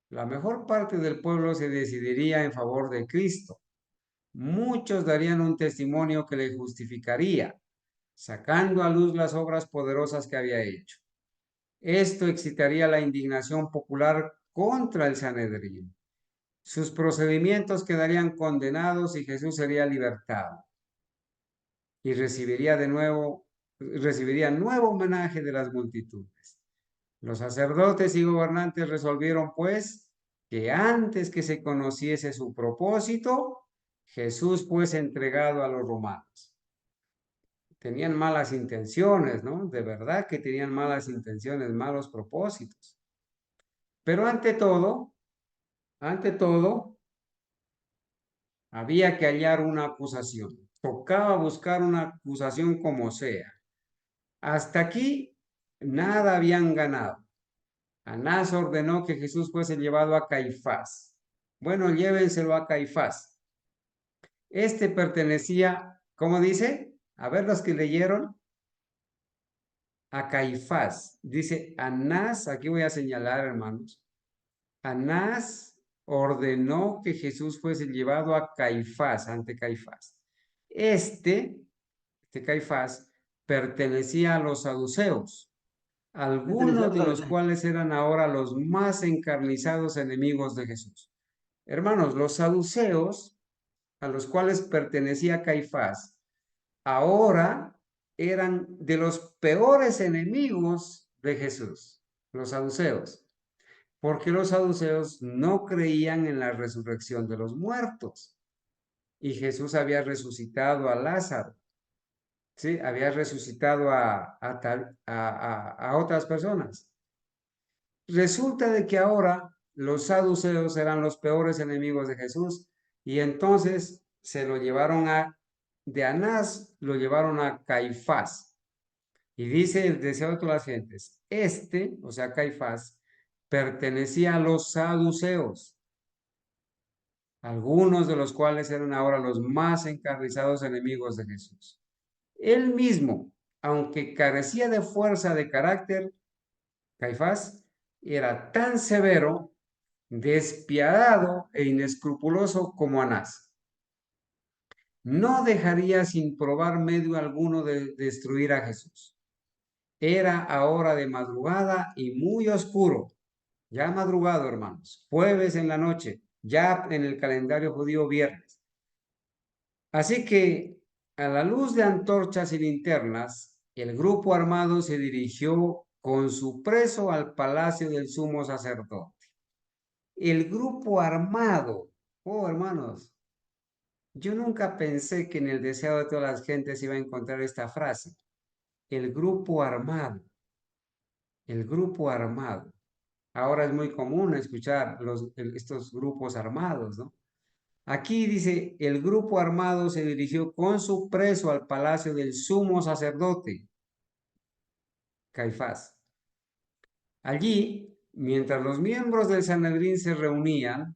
La mejor parte del pueblo se decidiría en favor de Cristo. Muchos darían un testimonio que le justificaría, sacando a luz las obras poderosas que había hecho. Esto excitaría la indignación popular contra el Sanedrín. Sus procedimientos quedarían condenados y Jesús sería libertado. Y recibiría nuevo homenaje de las multitudes. Los sacerdotes y gobernantes resolvieron, pues, que antes que se conociese su propósito, Jesús fuese entregado a los romanos. Tenían malas intenciones, ¿no? De verdad que tenían malas intenciones, malos propósitos. Pero ante todo, había que hallar una acusación. Tocaba buscar una acusación como sea. Hasta aquí, nada habían ganado. Anás ordenó que Jesús fuese llevado a Caifás. Bueno, llévenselo a Caifás. Este pertenecía, ¿cómo dice? A ver los que leyeron. A Caifás. Dice Anás, aquí voy a señalar, hermanos. Anás ordenó que Jesús fuese llevado a Caifás, ante Caifás. Este Caifás pertenecía a los saduceos, algunos de los cuales eran ahora los más encarnizados enemigos de Jesús. Hermanos, los saduceos, a los cuales pertenecía Caifás, ahora eran de los peores enemigos de Jesús, los saduceos, porque los saduceos no creían en la resurrección de los muertos y Jesús había resucitado a Lázaro. Sí, había resucitado a otras personas. Resulta de que ahora los saduceos eran los peores enemigos de Jesús y entonces se lo llevaron de Anás, lo llevaron a Caifás. Y dice el deseo de todas las gentes, o sea, Caifás, pertenecía a los saduceos, algunos de los cuales eran ahora los más encarnizados enemigos de Jesús. Él mismo, aunque carecía de fuerza de carácter, Caifás era tan severo, despiadado e inescrupuloso como Anás. No dejaría sin probar medio alguno de destruir a Jesús. Era ahora de madrugada y muy oscuro. Ya madrugado, hermanos. Jueves en la noche, ya en el calendario judío viernes. Así que a la luz de antorchas y linternas, el grupo armado se dirigió con su preso al palacio del sumo sacerdote. El grupo armado, oh hermanos, yo nunca pensé que en el deseo de todas las gentes iba a encontrar esta frase. El grupo armado, el grupo armado. Ahora es muy común escuchar estos grupos armados, ¿no? Aquí dice, el grupo armado se dirigió con su preso al palacio del sumo sacerdote, Caifás. Allí, mientras los miembros del Sanedrín se reunían,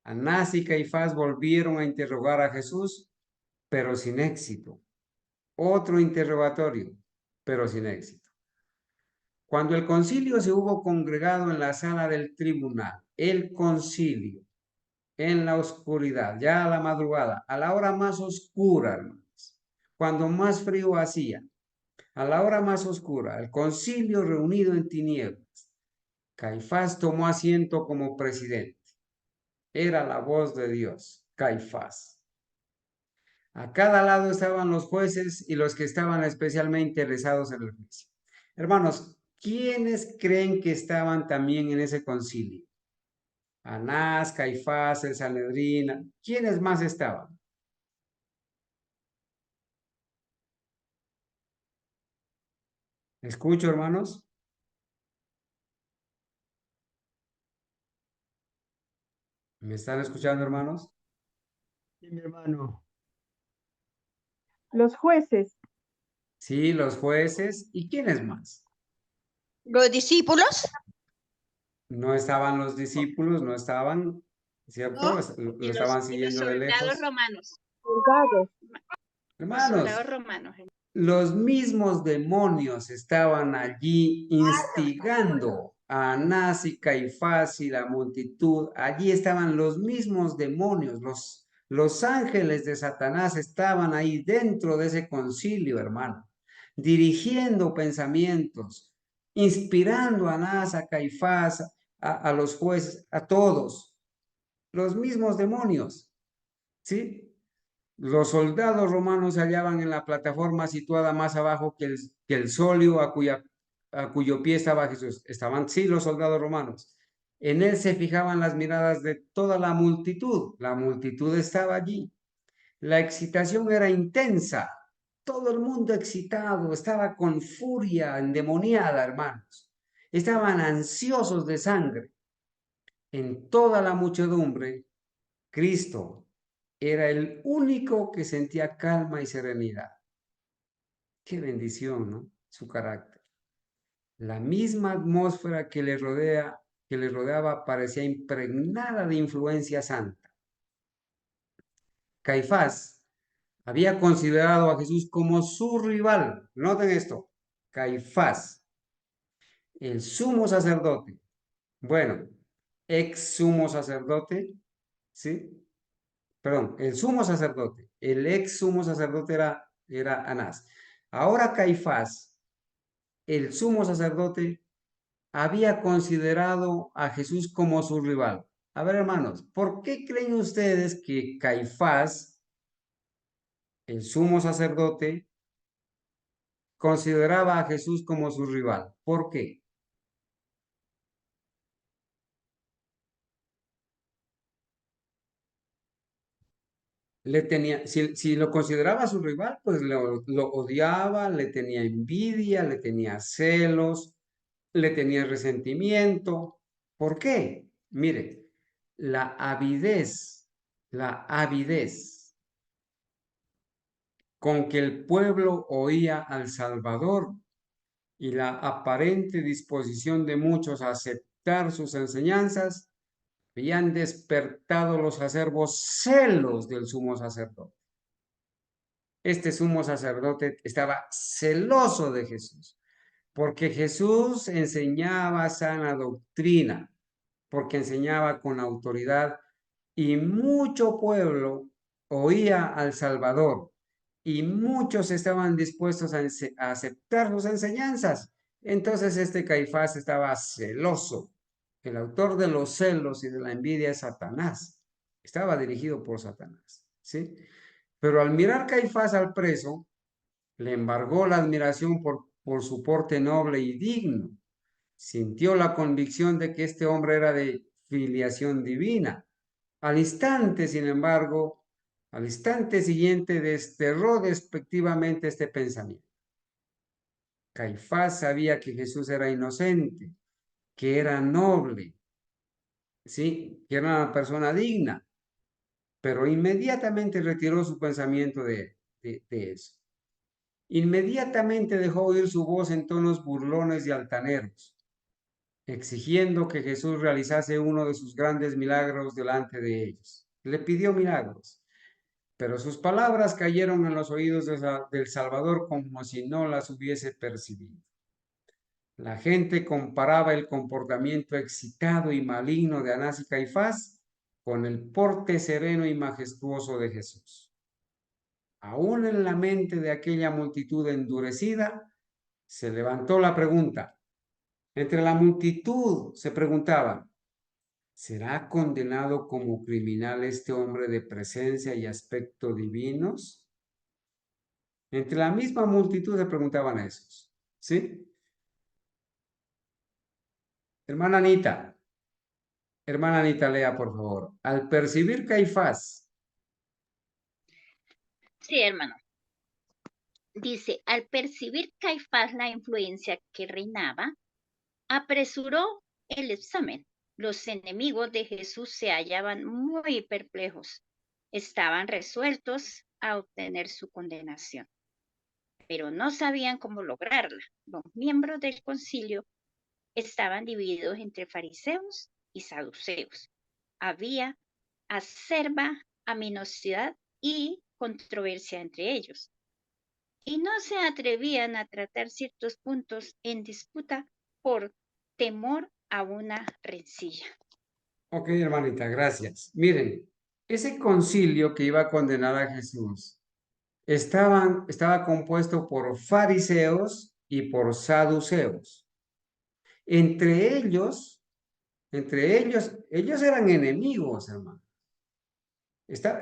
Anás y Caifás volvieron a interrogar a Jesús, pero sin éxito. Otro interrogatorio, pero sin éxito. Cuando el concilio se hubo congregado en la sala del tribunal, el concilio, en la oscuridad, ya a la madrugada, a la hora más oscura, hermanos, cuando más frío hacía, a la hora más oscura, el concilio reunido en tinieblas, Caifás tomó asiento como presidente. Era la voz de Dios, Caifás. A cada lado estaban los jueces y los que estaban especialmente interesados en el juicio. Hermanos, ¿quiénes creen que estaban también en ese concilio? Anás, Caifás, el Sanedrín. ¿Quiénes más estaban? ¿Escucho, hermanos? ¿Me están escuchando, hermanos? Sí, mi hermano. Los jueces, Sí, los jueces. ¿Y quiénes más? ¿Los discípulos? No estaban los discípulos, no estaban, ¿cierto? No. Lo Y estaban los siguiendo de soldados lejos. romanos. soldados, Los soldados Hermanos, romanos. los mismos demonios estaban allí instigando a Anás y Caifás y la multitud. Allí estaban los mismos demonios, los ángeles de Satanás estaban ahí dentro de ese concilio, hermano, dirigiendo pensamientos, inspirando a Anás, a Caifás, a los jueces, a todos, los mismos demonios, ¿sí? Los soldados romanos se hallaban en la plataforma situada más abajo que el solio a cuyo pie estaba Jesús. Estaban, sí, los soldados romanos. En él se fijaban las miradas de toda la multitud. La multitud estaba allí. La excitación era intensa. Todo el mundo excitado, estaba con furia endemoniada, hermanos. Estaban ansiosos de sangre. En toda la muchedumbre Cristo era el único que sentía calma y serenidad. Qué bendición, ¿no? Su carácter. La misma atmósfera que le rodeaba parecía impregnada de influencia santa. Caifás había considerado a Jesús como su rival. Noten esto. Caifás, el sumo sacerdote. Bueno, ex sumo sacerdote, ¿sí? Perdón, el sumo sacerdote, el ex sumo sacerdote era Anás. Ahora Caifás, el sumo sacerdote, había considerado a Jesús como su rival. A ver, hermanos, ¿por qué creen ustedes que Caifás, el sumo sacerdote, consideraba a Jesús como su rival? ¿Por qué? Si lo consideraba su rival, pues lo odiaba, le tenía envidia, le tenía celos, le tenía resentimiento. ¿Por qué? Mire, la avidez con que el pueblo oía al Salvador y la aparente disposición de muchos a aceptar sus enseñanzas habían despertado los acervos celos del sumo sacerdote. Este sumo sacerdote estaba celoso de Jesús, porque Jesús enseñaba sana doctrina, porque enseñaba con autoridad y mucho pueblo oía al Salvador y muchos estaban dispuestos a aceptar sus enseñanzas. Entonces este Caifás estaba celoso. El autor de los celos y de la envidia es Satanás. Estaba dirigido por Satanás, ¿sí? Pero al mirar Caifás al preso, le embargó la admiración por su porte noble y digno. Sintió la convicción de que este hombre era de filiación divina. Al instante, sin embargo, al instante siguiente desterró despectivamente este pensamiento. Caifás sabía que Jesús era inocente, que era noble, ¿sí? Que era una persona digna, pero inmediatamente retiró su pensamiento de eso. Inmediatamente dejó oír su voz en tonos burlones y altaneros, exigiendo que Jesús realizase uno de sus grandes milagros delante de ellos. Le pidió milagros, pero sus palabras cayeron en los oídos del Salvador como si no las hubiese percibido. La gente comparaba el comportamiento excitado y maligno de Anás y Caifás con el porte sereno y majestuoso de Jesús. Aún en la mente de aquella multitud endurecida, se levantó la pregunta. Entre la multitud se preguntaban, ¿Será condenado como criminal este hombre de presencia y aspecto divinos? Entre la misma multitud se preguntaban a esos, ¿sí? Hermana Anita, lea, por favor. Al percibir Caifás, Sí, hermano. Dice, al percibir Caifás la influencia que reinaba, apresuró el examen. Los enemigos de Jesús se hallaban muy perplejos. Estaban resueltos a obtener su condenación, pero no sabían cómo lograrla. Los miembros del concilio estaban divididos entre fariseos y saduceos. Había acerba aminosidad y controversia entre ellos, y no se atrevían a tratar ciertos puntos en disputa por temor a una rencilla. ok, hermanita, gracias. Miren, ese concilio que iba a condenar a Jesús estaba compuesto por fariseos y por saduceos. Entre ellos, ellos eran enemigos, hermano.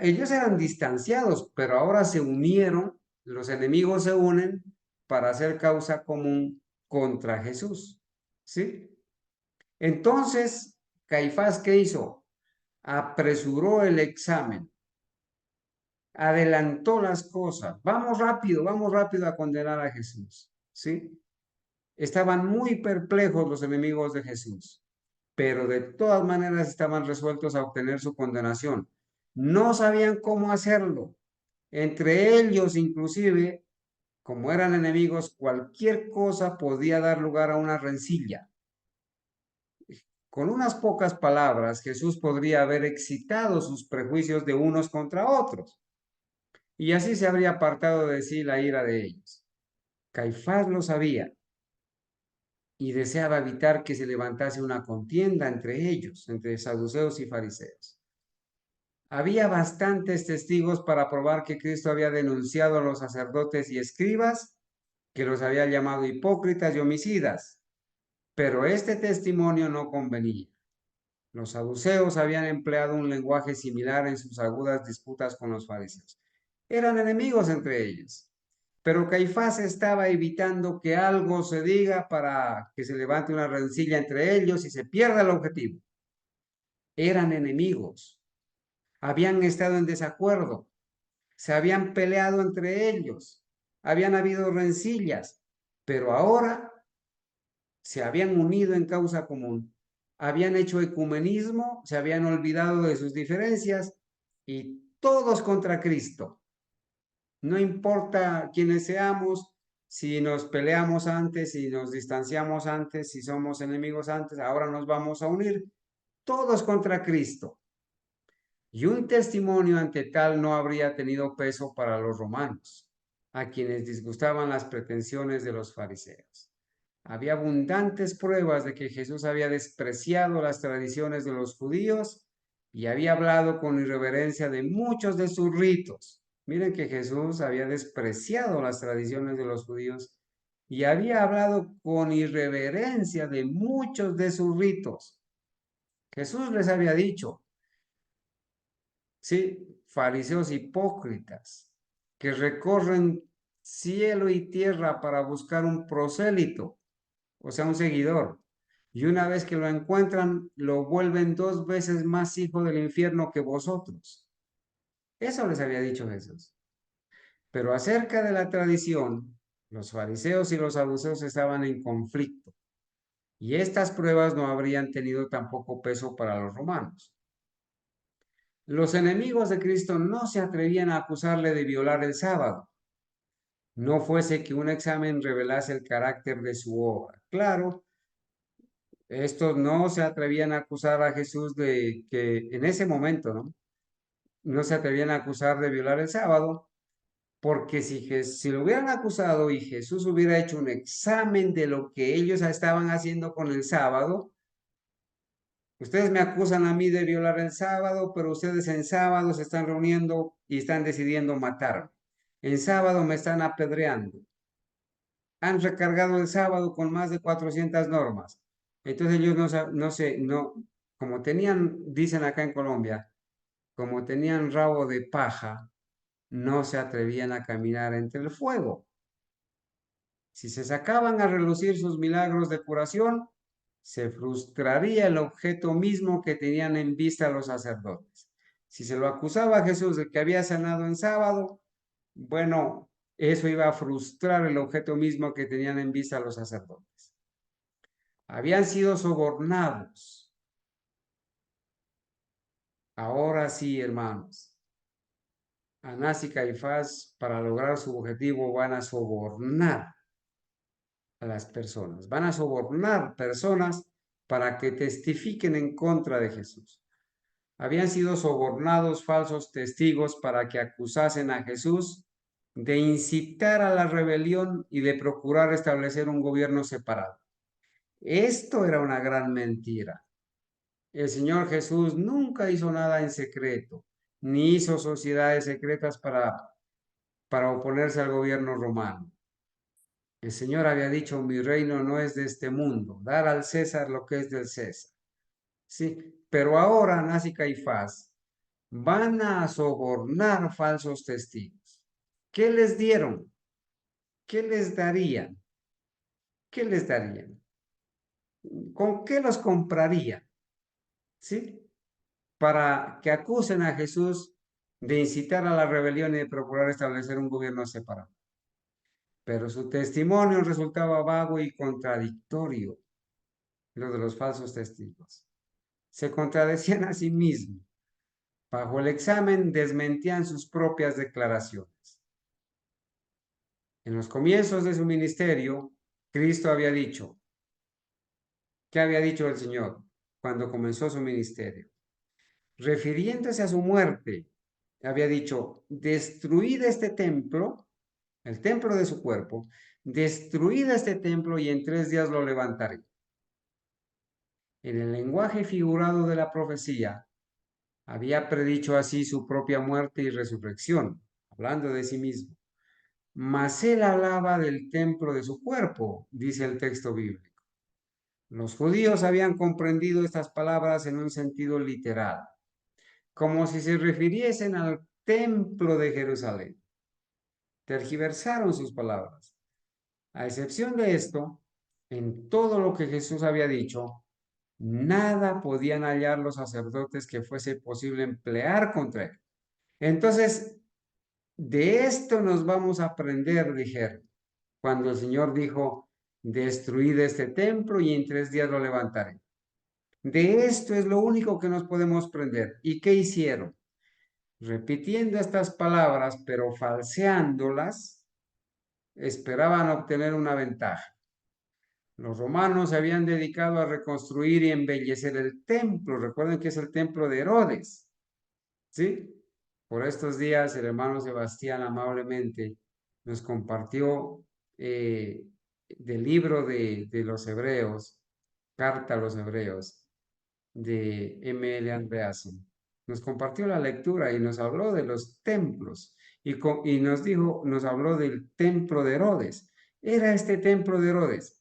Ellos eran distanciados, pero ahora se unieron, los enemigos se unen para hacer causa común contra Jesús. ¿Sí? Entonces, Caifás, ¿qué hizo? Apresuró el examen, adelantó las cosas. Vamos rápido a condenar a Jesús. ¿Sí? Estaban muy perplejos los enemigos de Jesús, pero de todas maneras estaban resueltos a obtener su condenación. No sabían cómo hacerlo. Entre ellos, inclusive, como eran enemigos, cualquier cosa podía dar lugar a una rencilla. Con unas pocas palabras, Jesús podría haber excitado sus prejuicios de unos contra otros, y así se habría apartado de sí la ira de ellos. Caifás lo sabía y deseaba evitar que se levantase una contienda entre ellos, entre saduceos y fariseos. Había bastantes testigos para probar que Cristo había denunciado a los sacerdotes y escribas, que los había llamado hipócritas y homicidas, pero este testimonio no convenía. Los saduceos habían empleado un lenguaje similar en sus agudas disputas con los fariseos. Eran enemigos entre ellos, pero Caifás estaba evitando que algo se diga para que se levante una rencilla entre ellos y se pierda el objetivo. Eran enemigos, habían estado en desacuerdo, se habían peleado entre ellos, habían habido rencillas, pero ahora se habían unido en causa común, habían hecho ecumenismo, se habían olvidado de sus diferencias y todos contra Cristo. No importa quiénes seamos, si nos peleamos antes, si nos distanciamos antes, si somos enemigos antes, ahora nos vamos a unir todos contra Cristo. Y un testimonio ante tal no habría tenido peso para los romanos, a quienes disgustaban las pretensiones de los fariseos. Había abundantes pruebas de que Jesús había despreciado las tradiciones de los judíos y había hablado con irreverencia de muchos de sus ritos. Miren que Jesús había despreciado las tradiciones de los judíos y había hablado con irreverencia de muchos de sus ritos. Jesús les había dicho, sí, fariseos hipócritas, que recorren cielo y tierra para buscar un prosélito, o sea, un seguidor. Y una vez que lo encuentran, lo vuelven 2 veces más hijo del infierno que vosotros. Eso les había dicho Jesús. Pero acerca de la tradición, los fariseos y los saduceos estaban en conflicto. Y estas pruebas no habrían tenido tampoco peso para los romanos. Los enemigos de Cristo no se atrevían a acusarle de violar el sábado, no fuese que un examen revelase el carácter de su obra. Claro, estos no se atrevían a acusar a Jesús de que en ese momento, ¿no? No se atrevían a acusar de violar el sábado, porque si lo hubieran acusado y Jesús hubiera hecho un examen de lo que ellos estaban haciendo con el sábado, ustedes me acusan a mí de violar el sábado, pero ustedes en sábado se están reuniendo y están decidiendo matarme. En sábado me están apedreando. Han recargado el sábado con más de 400 normas. Entonces ellos como tenían, dicen acá en Colombia, como tenían rabo de paja, no se atrevían a caminar entre el fuego. Si se sacaban a relucir sus milagros de curación, se frustraría el objeto mismo que tenían en vista los sacerdotes. Si se lo acusaba a Jesús de que había sanado en sábado, bueno, eso iba a frustrar el objeto mismo que tenían en vista los sacerdotes. Habían sido sobornados. Ahora sí, hermanos, Anás y Caifás, para lograr su objetivo, van a sobornar a las personas. Van a sobornar personas para que testifiquen en contra de Jesús. Habían sido sobornados falsos testigos para que acusasen a Jesús de incitar a la rebelión y de procurar establecer un gobierno separado. Esto era una gran mentira. El Señor Jesús nunca hizo nada en secreto, ni hizo sociedades secretas para oponerse al gobierno romano. El Señor había dicho, mi reino no es de este mundo, dar al César lo que es del César. Sí, pero ahora Anás y Caifás van a sobornar falsos testigos. ¿Qué les dieron? ¿Qué les darían? ¿Qué les darían? ¿Con qué los comprarían? ¿Sí? Para que acusen a Jesús de incitar a la rebelión y de procurar establecer un gobierno separado. Pero su testimonio resultaba vago y contradictorio, lo de los falsos testigos. Se contradecían a sí mismos. Bajo el examen desmentían sus propias declaraciones. En los comienzos de su ministerio, Cristo había dicho, ¿qué había dicho el Señor cuando comenzó su ministerio? Refiriéndose a su muerte, había dicho, destruid este templo, el templo de su cuerpo, destruid este templo y en 3 días lo levantaré. En el lenguaje figurado de la profecía, había predicho así su propia muerte y resurrección, hablando de sí mismo. Mas él hablaba del templo de su cuerpo, dice el texto bíblico. Los judíos habían comprendido estas palabras en un sentido literal, como si se refiriesen al templo de Jerusalén. Tergiversaron sus palabras. A excepción de esto, en todo lo que Jesús había dicho, nada podían hallar los sacerdotes que fuese posible emplear contra él. Entonces, de esto nos vamos a aprender, dijeron, cuando el Señor dijo, destruid este templo y en 3 días lo levantaré. De esto es lo único que nos podemos aprender. ¿Y qué hicieron? Repitiendo estas palabras, pero falseándolas, esperaban obtener una ventaja. Los romanos se habían dedicado a reconstruir y embellecer el templo. Recuerden que es el templo de Herodes. ¿Sí? Por estos días, el hermano Sebastián amablemente nos compartió del libro de los Hebreos, Carta a los Hebreos, de M.L. Andreasen. Nos compartió la lectura y nos habló de los templos y nos habló del templo de Herodes. Era este templo de Herodes,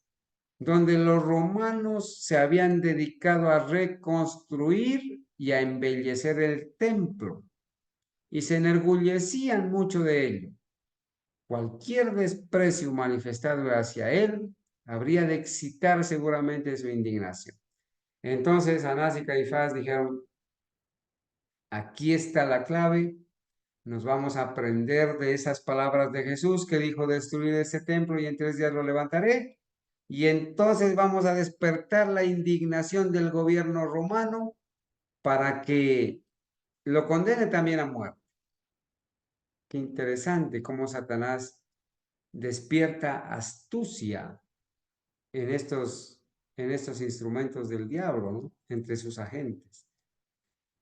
donde los romanos se habían dedicado a reconstruir y a embellecer el templo y se enorgullecían mucho de ello. Cualquier desprecio manifestado hacia él habría de excitar seguramente su indignación. Entonces Anás y Caifás dijeron, aquí está la clave, nos vamos a aprender de esas palabras de Jesús que dijo, destruir este templo y en 3 días lo levantaré. Y entonces vamos a despertar la indignación del gobierno romano para que lo condene también a muerte. Qué interesante cómo Satanás despierta astucia en estos instrumentos del diablo, ¿no? Entre sus agentes.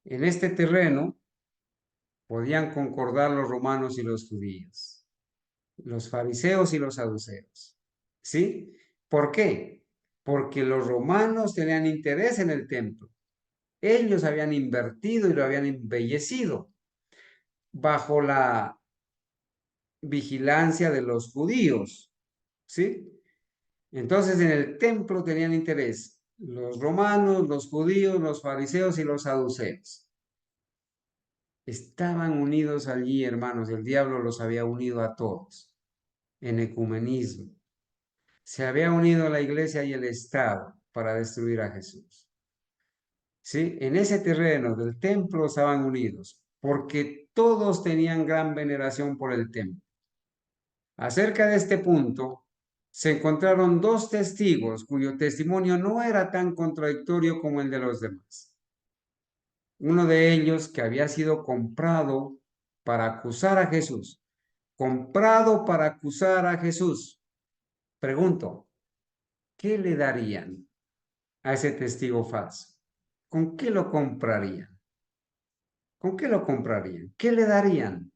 En este terreno podían concordar los romanos y los judíos, los fariseos y los saduceos. ¿Sí? ¿Por qué? Porque los romanos tenían interés en el templo. Ellos habían invertido y lo habían embellecido bajo la vigilancia de los judíos. ¿Sí? Entonces en el templo tenían interés los romanos, los judíos, los fariseos y los saduceos. Estaban unidos allí, hermanos. El diablo los había unido a todos en ecumenismo. Se había unido la iglesia y el Estado para destruir a Jesús. ¿Sí? En ese terreno del templo estaban unidos porque todos tenían gran veneración por el templo. Acerca de este punto, se encontraron dos testigos cuyo testimonio no era tan contradictorio como el de los demás. Uno de ellos que había sido comprado para acusar a Jesús. Comprado para acusar a Jesús. Pregunto, ¿qué le darían a ese testigo falso? ¿Con qué lo comprarían? ¿Con qué lo comprarían? ¿Qué le darían?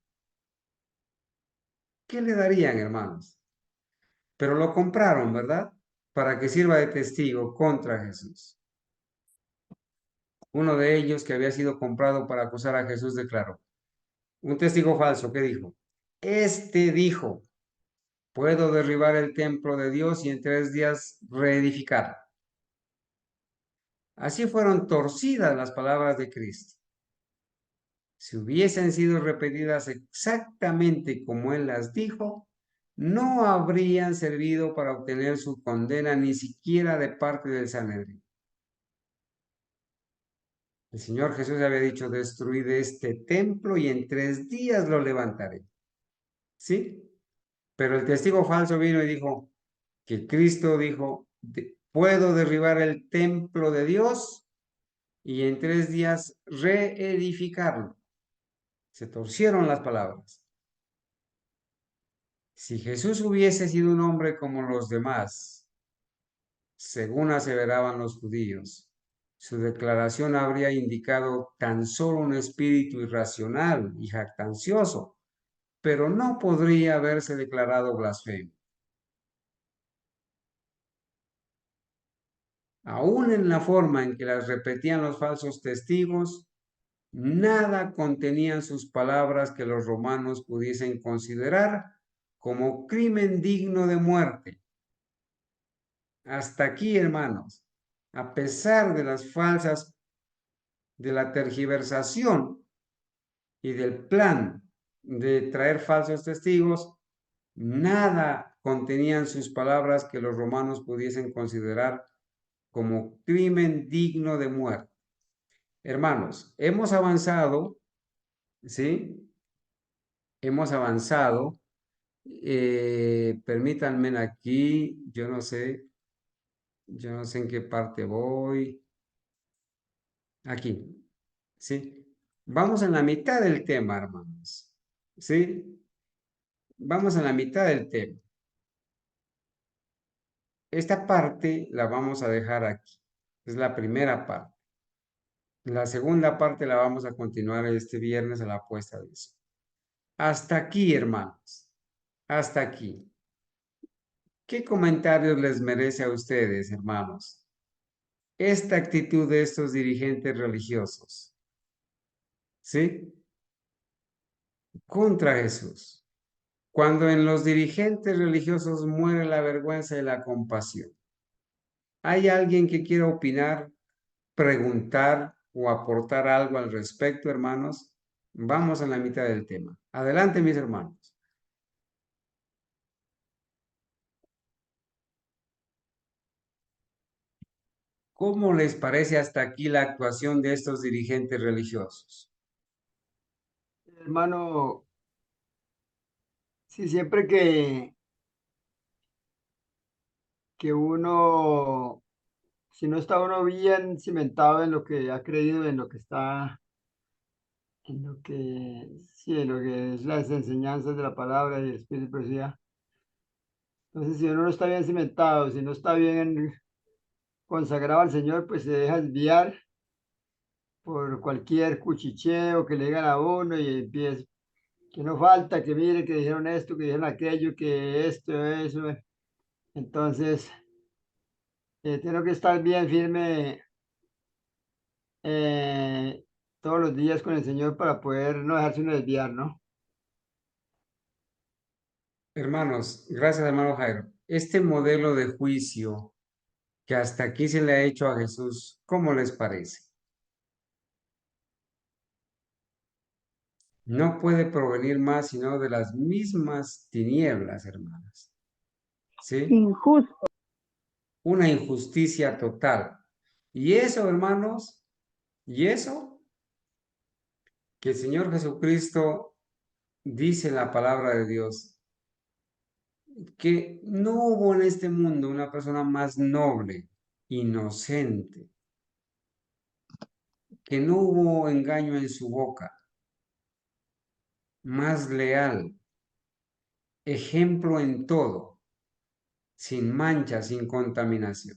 ¿Qué le darían, hermanos? Pero lo compraron, ¿verdad? Para que sirva de testigo contra Jesús. Uno de ellos que había sido comprado para acusar a Jesús declaró, un testigo falso que dijo, este dijo, puedo derribar el templo de Dios y en 3 días reedificarlo. Así fueron torcidas las palabras de Cristo. Si hubiesen sido repetidas exactamente como Él las dijo, no habrían servido para obtener su condena ni siquiera de parte del Sanedrín. El Señor Jesús había dicho, destruid este templo y en 3 días lo levantaré. ¿Sí? Pero el testigo falso vino y dijo que Cristo dijo, puedo derribar el templo de Dios y en 3 días reedificarlo. Se torcieron las palabras. Si Jesús hubiese sido un hombre como los demás, según aseveraban los judíos, su declaración habría indicado tan solo un espíritu irracional y jactancioso, pero no podría haberse declarado blasfemo. Aún en la forma en que las repetían los falsos testigos, nada contenían sus palabras que los romanos pudiesen considerar como crimen digno de muerte. Hasta aquí, hermanos, a pesar de las falsas, de la tergiversación y del plan de traer falsos testigos, nada contenían sus palabras que los romanos pudiesen considerar como crimen digno de muerte. Hermanos, hemos avanzado, ¿sí? Hemos avanzado. Permítanme aquí, yo no sé en qué parte voy. Aquí, ¿sí? Vamos en la mitad del tema, hermanos, ¿sí? Vamos en la mitad del tema. Esta parte la vamos a dejar aquí. Es la primera parte. La segunda parte la vamos a continuar este viernes a la puesta de sol. Hasta aquí, hermanos. Hasta aquí. ¿Qué comentarios les merece a ustedes, hermanos, esta actitud de estos dirigentes religiosos? ¿Sí? Contra Jesús. Cuando en los dirigentes religiosos muere la vergüenza y la compasión. ¿Hay alguien que quiera opinar, preguntar o aportar algo al respecto, hermanos? Vamos a la mitad del tema. Adelante, mis hermanos. ¿Cómo les parece hasta aquí la actuación de estos dirigentes religiosos? Hermano, sí, siempre que uno, si no está uno bien cimentado en lo que ha creído, en lo que está, en lo que, sí, en lo que es las enseñanzas de la palabra y el Espíritu de profecía. Entonces, si uno no está bien cimentado, si no está bien consagrado al Señor, pues se deja desviar por cualquier cuchicheo que le digan a uno y empieza, que no falta, que mire, que dijeron esto, que dijeron aquello, que esto, eso. Entonces, tengo que estar bien firme eh, todos los días con el Señor para poder no dejarse uno desviar, ¿no? Hermanos, gracias, hermano Jairo. Este modelo de juicio que hasta aquí se le ha hecho a Jesús. ¿Cómo les parece? No puede provenir más sino de las mismas tinieblas, hermanas. ¿Sí? Injusto. Una injusticia total. Y eso, hermanos, y eso que el Señor Jesucristo dice en la palabra de Dios, que no hubo en este mundo una persona más noble, inocente, que no hubo engaño en su boca, más leal, ejemplo en todo, sin mancha, sin contaminación.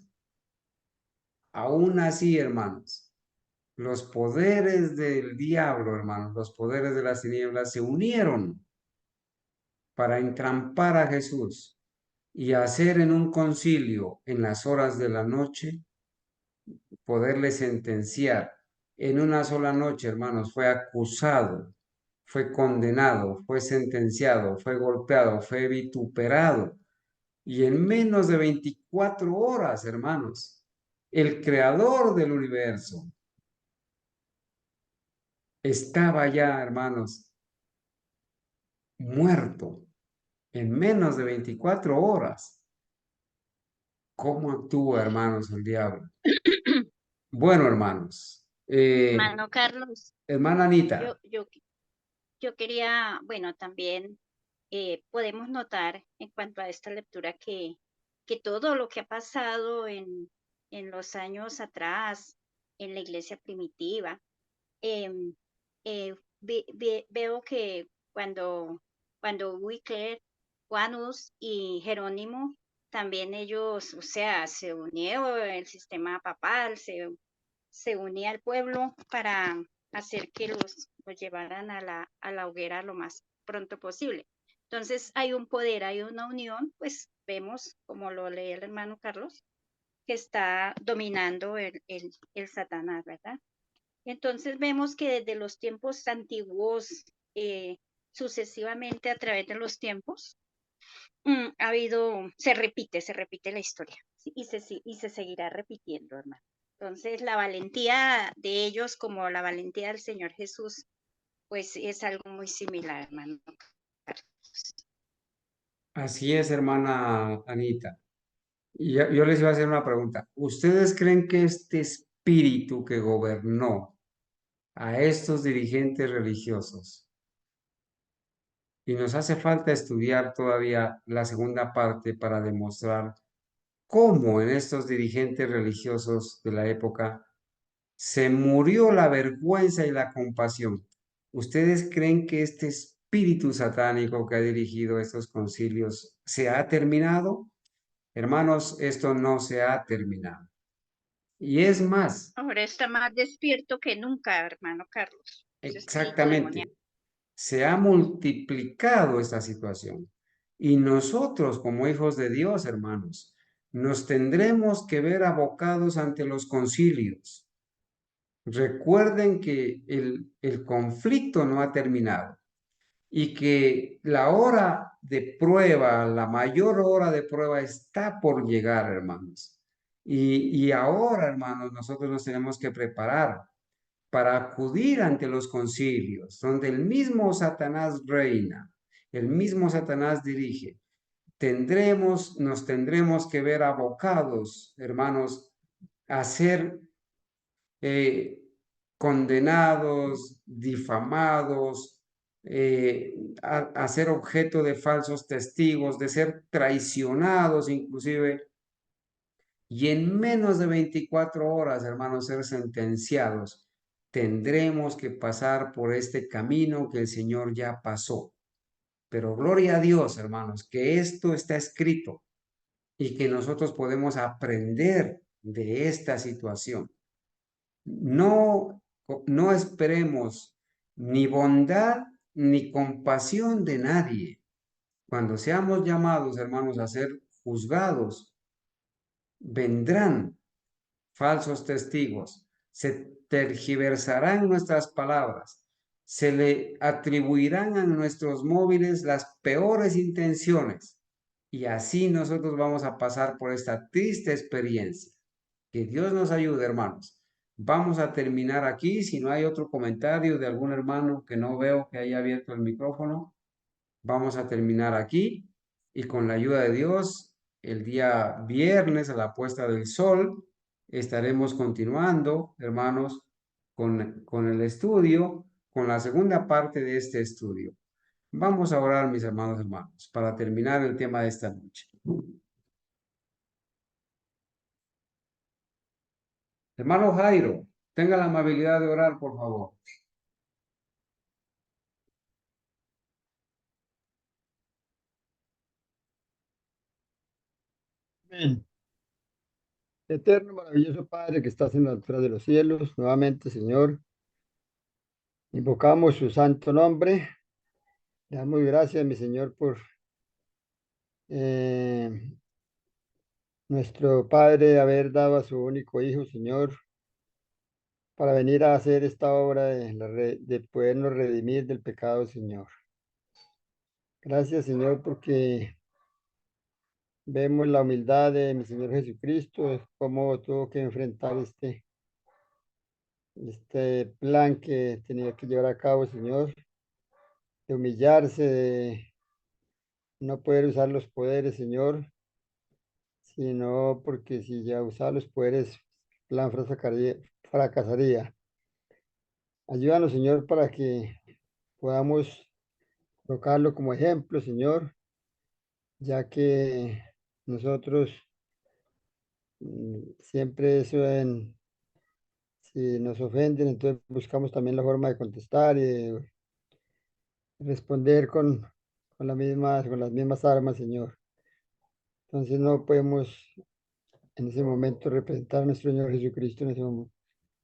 Aún así, hermanos, los poderes del diablo, hermanos, los poderes de las tinieblas se unieron para entrampar a Jesús y hacer en un concilio en las horas de la noche, poderle sentenciar en una sola noche, hermanos. Fue acusado, fue condenado, fue sentenciado, fue golpeado, fue vituperado. Y en menos de 24 horas, hermanos, el creador del universo estaba ya, hermanos, muerto en menos de 24 horas. ¿Cómo actúa, hermanos, el diablo? Bueno, hermanos, Hermano Carlos, hermana yo, Anita, yo, yo quería, bueno, también podemos notar en cuanto a esta lectura que todo lo que ha pasado en los años atrás, en la iglesia primitiva, em, veo que cuando Wycliffe, Juanus y Jerónimo, también ellos, o sea, se unió el sistema papal, se unía al pueblo para hacer que los llevaran a la hoguera lo más pronto posible. Entonces hay un poder, hay una unión, pues vemos, como lo lee el hermano Carlos, que está dominando el Satanás, ¿verdad? Entonces vemos que desde los tiempos antiguos, sucesivamente a través de los tiempos, ha habido, se repite la historia, ¿sí? Y se seguirá repitiendo, hermano. Entonces la valentía de ellos como la valentía del Señor Jesús, pues es algo muy similar, hermano. así es, hermana Anita. Y yo les iba a hacer una pregunta. ¿Ustedes creen que este espíritu que gobernó a estos dirigentes religiosos, y nos hace falta estudiar todavía la segunda parte para demostrar cómo en estos dirigentes religiosos de la época se murió la vergüenza y la compasión? ¿Ustedes creen que este espíritu satánico que ha dirigido estos concilios se ha terminado? Hermanos, esto no se ha terminado. Y es más, Ahora está más despierto que nunca, hermano Carlos, ese espíritu demoníaco. exactamente, se ha multiplicado esta situación. Y nosotros, como hijos de Dios, hermanos, nos tendremos que ver abocados ante los concilios. Recuerden que el conflicto no ha terminado y que la hora de prueba, la mayor hora de prueba está por llegar, hermanos. Y ahora, hermanos, nosotros nos tenemos que preparar para acudir ante los concilios, donde el mismo Satanás reina, el mismo Satanás dirige. Nos tendremos que ver abocados, hermanos, a ser condenados, difamados, a ser objeto de falsos testigos, de ser traicionados inclusive, y en menos de 24 horas, hermanos, ser sentenciados. Tendremos que pasar por este camino que el Señor ya pasó. Pero gloria a Dios, hermanos, que esto está escrito y que nosotros podemos aprender de esta situación. No, no esperemos ni bondad ni compasión de nadie. Cuando seamos llamados, hermanos, a ser juzgados, vendrán falsos testigos, se tergiversarán nuestras palabras, se le atribuirán a nuestros móviles las peores intenciones y así nosotros vamos a pasar por esta triste experiencia. Que Dios nos ayude, hermanos. Vamos a terminar aquí. Si no hay otro comentario de algún hermano que no veo que haya abierto el micrófono, vamos a terminar aquí. Y con la ayuda de Dios, el día viernes a la puesta del sol, estaremos continuando, hermanos, con el estudio, con la segunda parte de este estudio. Vamos a orar, mis hermanos, para terminar el tema de esta noche. Hermano Jairo, tenga la amabilidad de orar, por favor. Amén. Eterno, maravilloso Padre que estás en la altura de los cielos, nuevamente, Señor, invocamos su santo nombre. Le damos gracias, mi Señor, por nuestro Padre haber dado a su único Hijo, Señor, para venir a hacer esta obra de podernos redimir del pecado, Señor. Gracias, Señor, porque vemos la humildad de mi Señor Jesucristo, cómo tuvo que enfrentar este plan que tenía que llevar a cabo, Señor, de humillarse, de no poder usar los poderes, Señor, sino porque si ya usaba los poderes, el plan fracasaría. Ayúdanos, Señor, para que podamos colocarlo como ejemplo, Señor, ya que nosotros siempre si nos ofenden, entonces buscamos también la forma de contestar y de responder con las mismas armas, Señor. Entonces no podemos en ese momento representar a nuestro Señor Jesucristo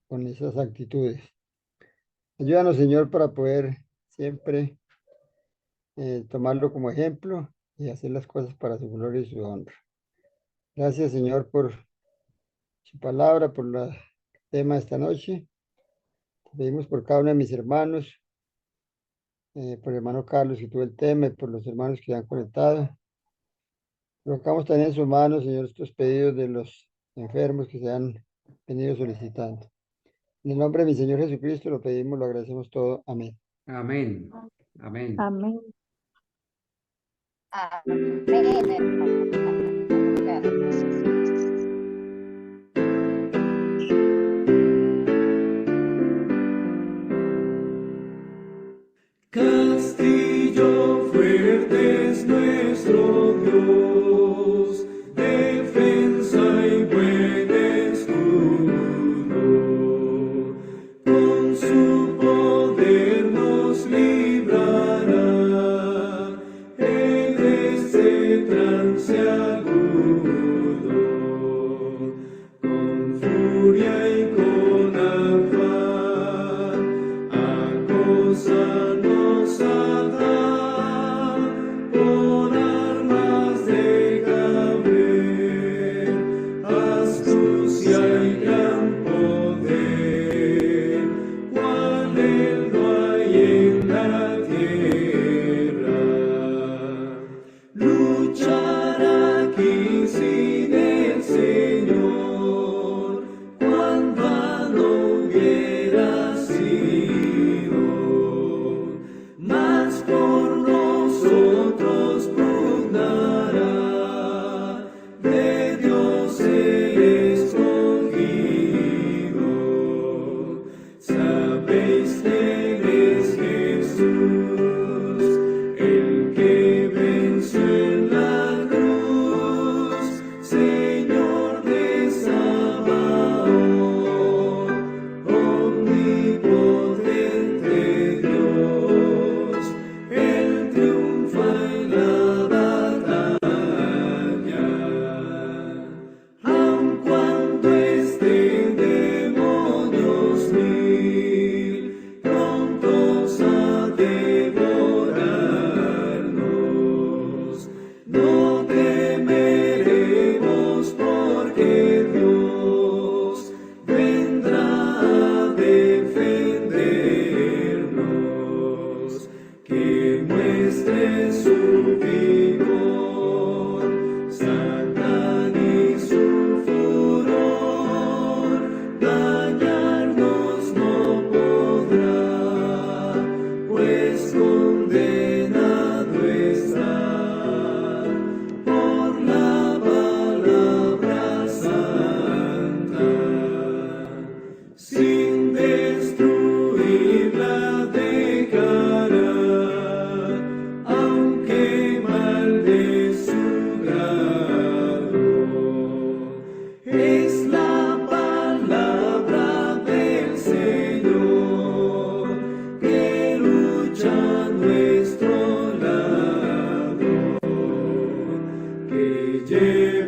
con esas actitudes. Ayúdanos, Señor, para poder siempre tomarlo como ejemplo y hacer las cosas para su gloria y su honra. Gracias, Señor, por su palabra, por el tema de esta noche. Te pedimos por cada uno de mis hermanos, por el hermano Carlos que tuvo el tema y por los hermanos que se han conectado. Colocamos también en sus manos, Señor, estos pedidos de los enfermos que se han venido solicitando. En el nombre de mi Señor Jesucristo lo pedimos, lo agradecemos todo. Amén. Amén. Amén. Amén. Amén, hermano. Gracias. Castillo fuerte es nuestro Dios, defensa y buen escudo. Con su poder nos librará en este trance agudo. llena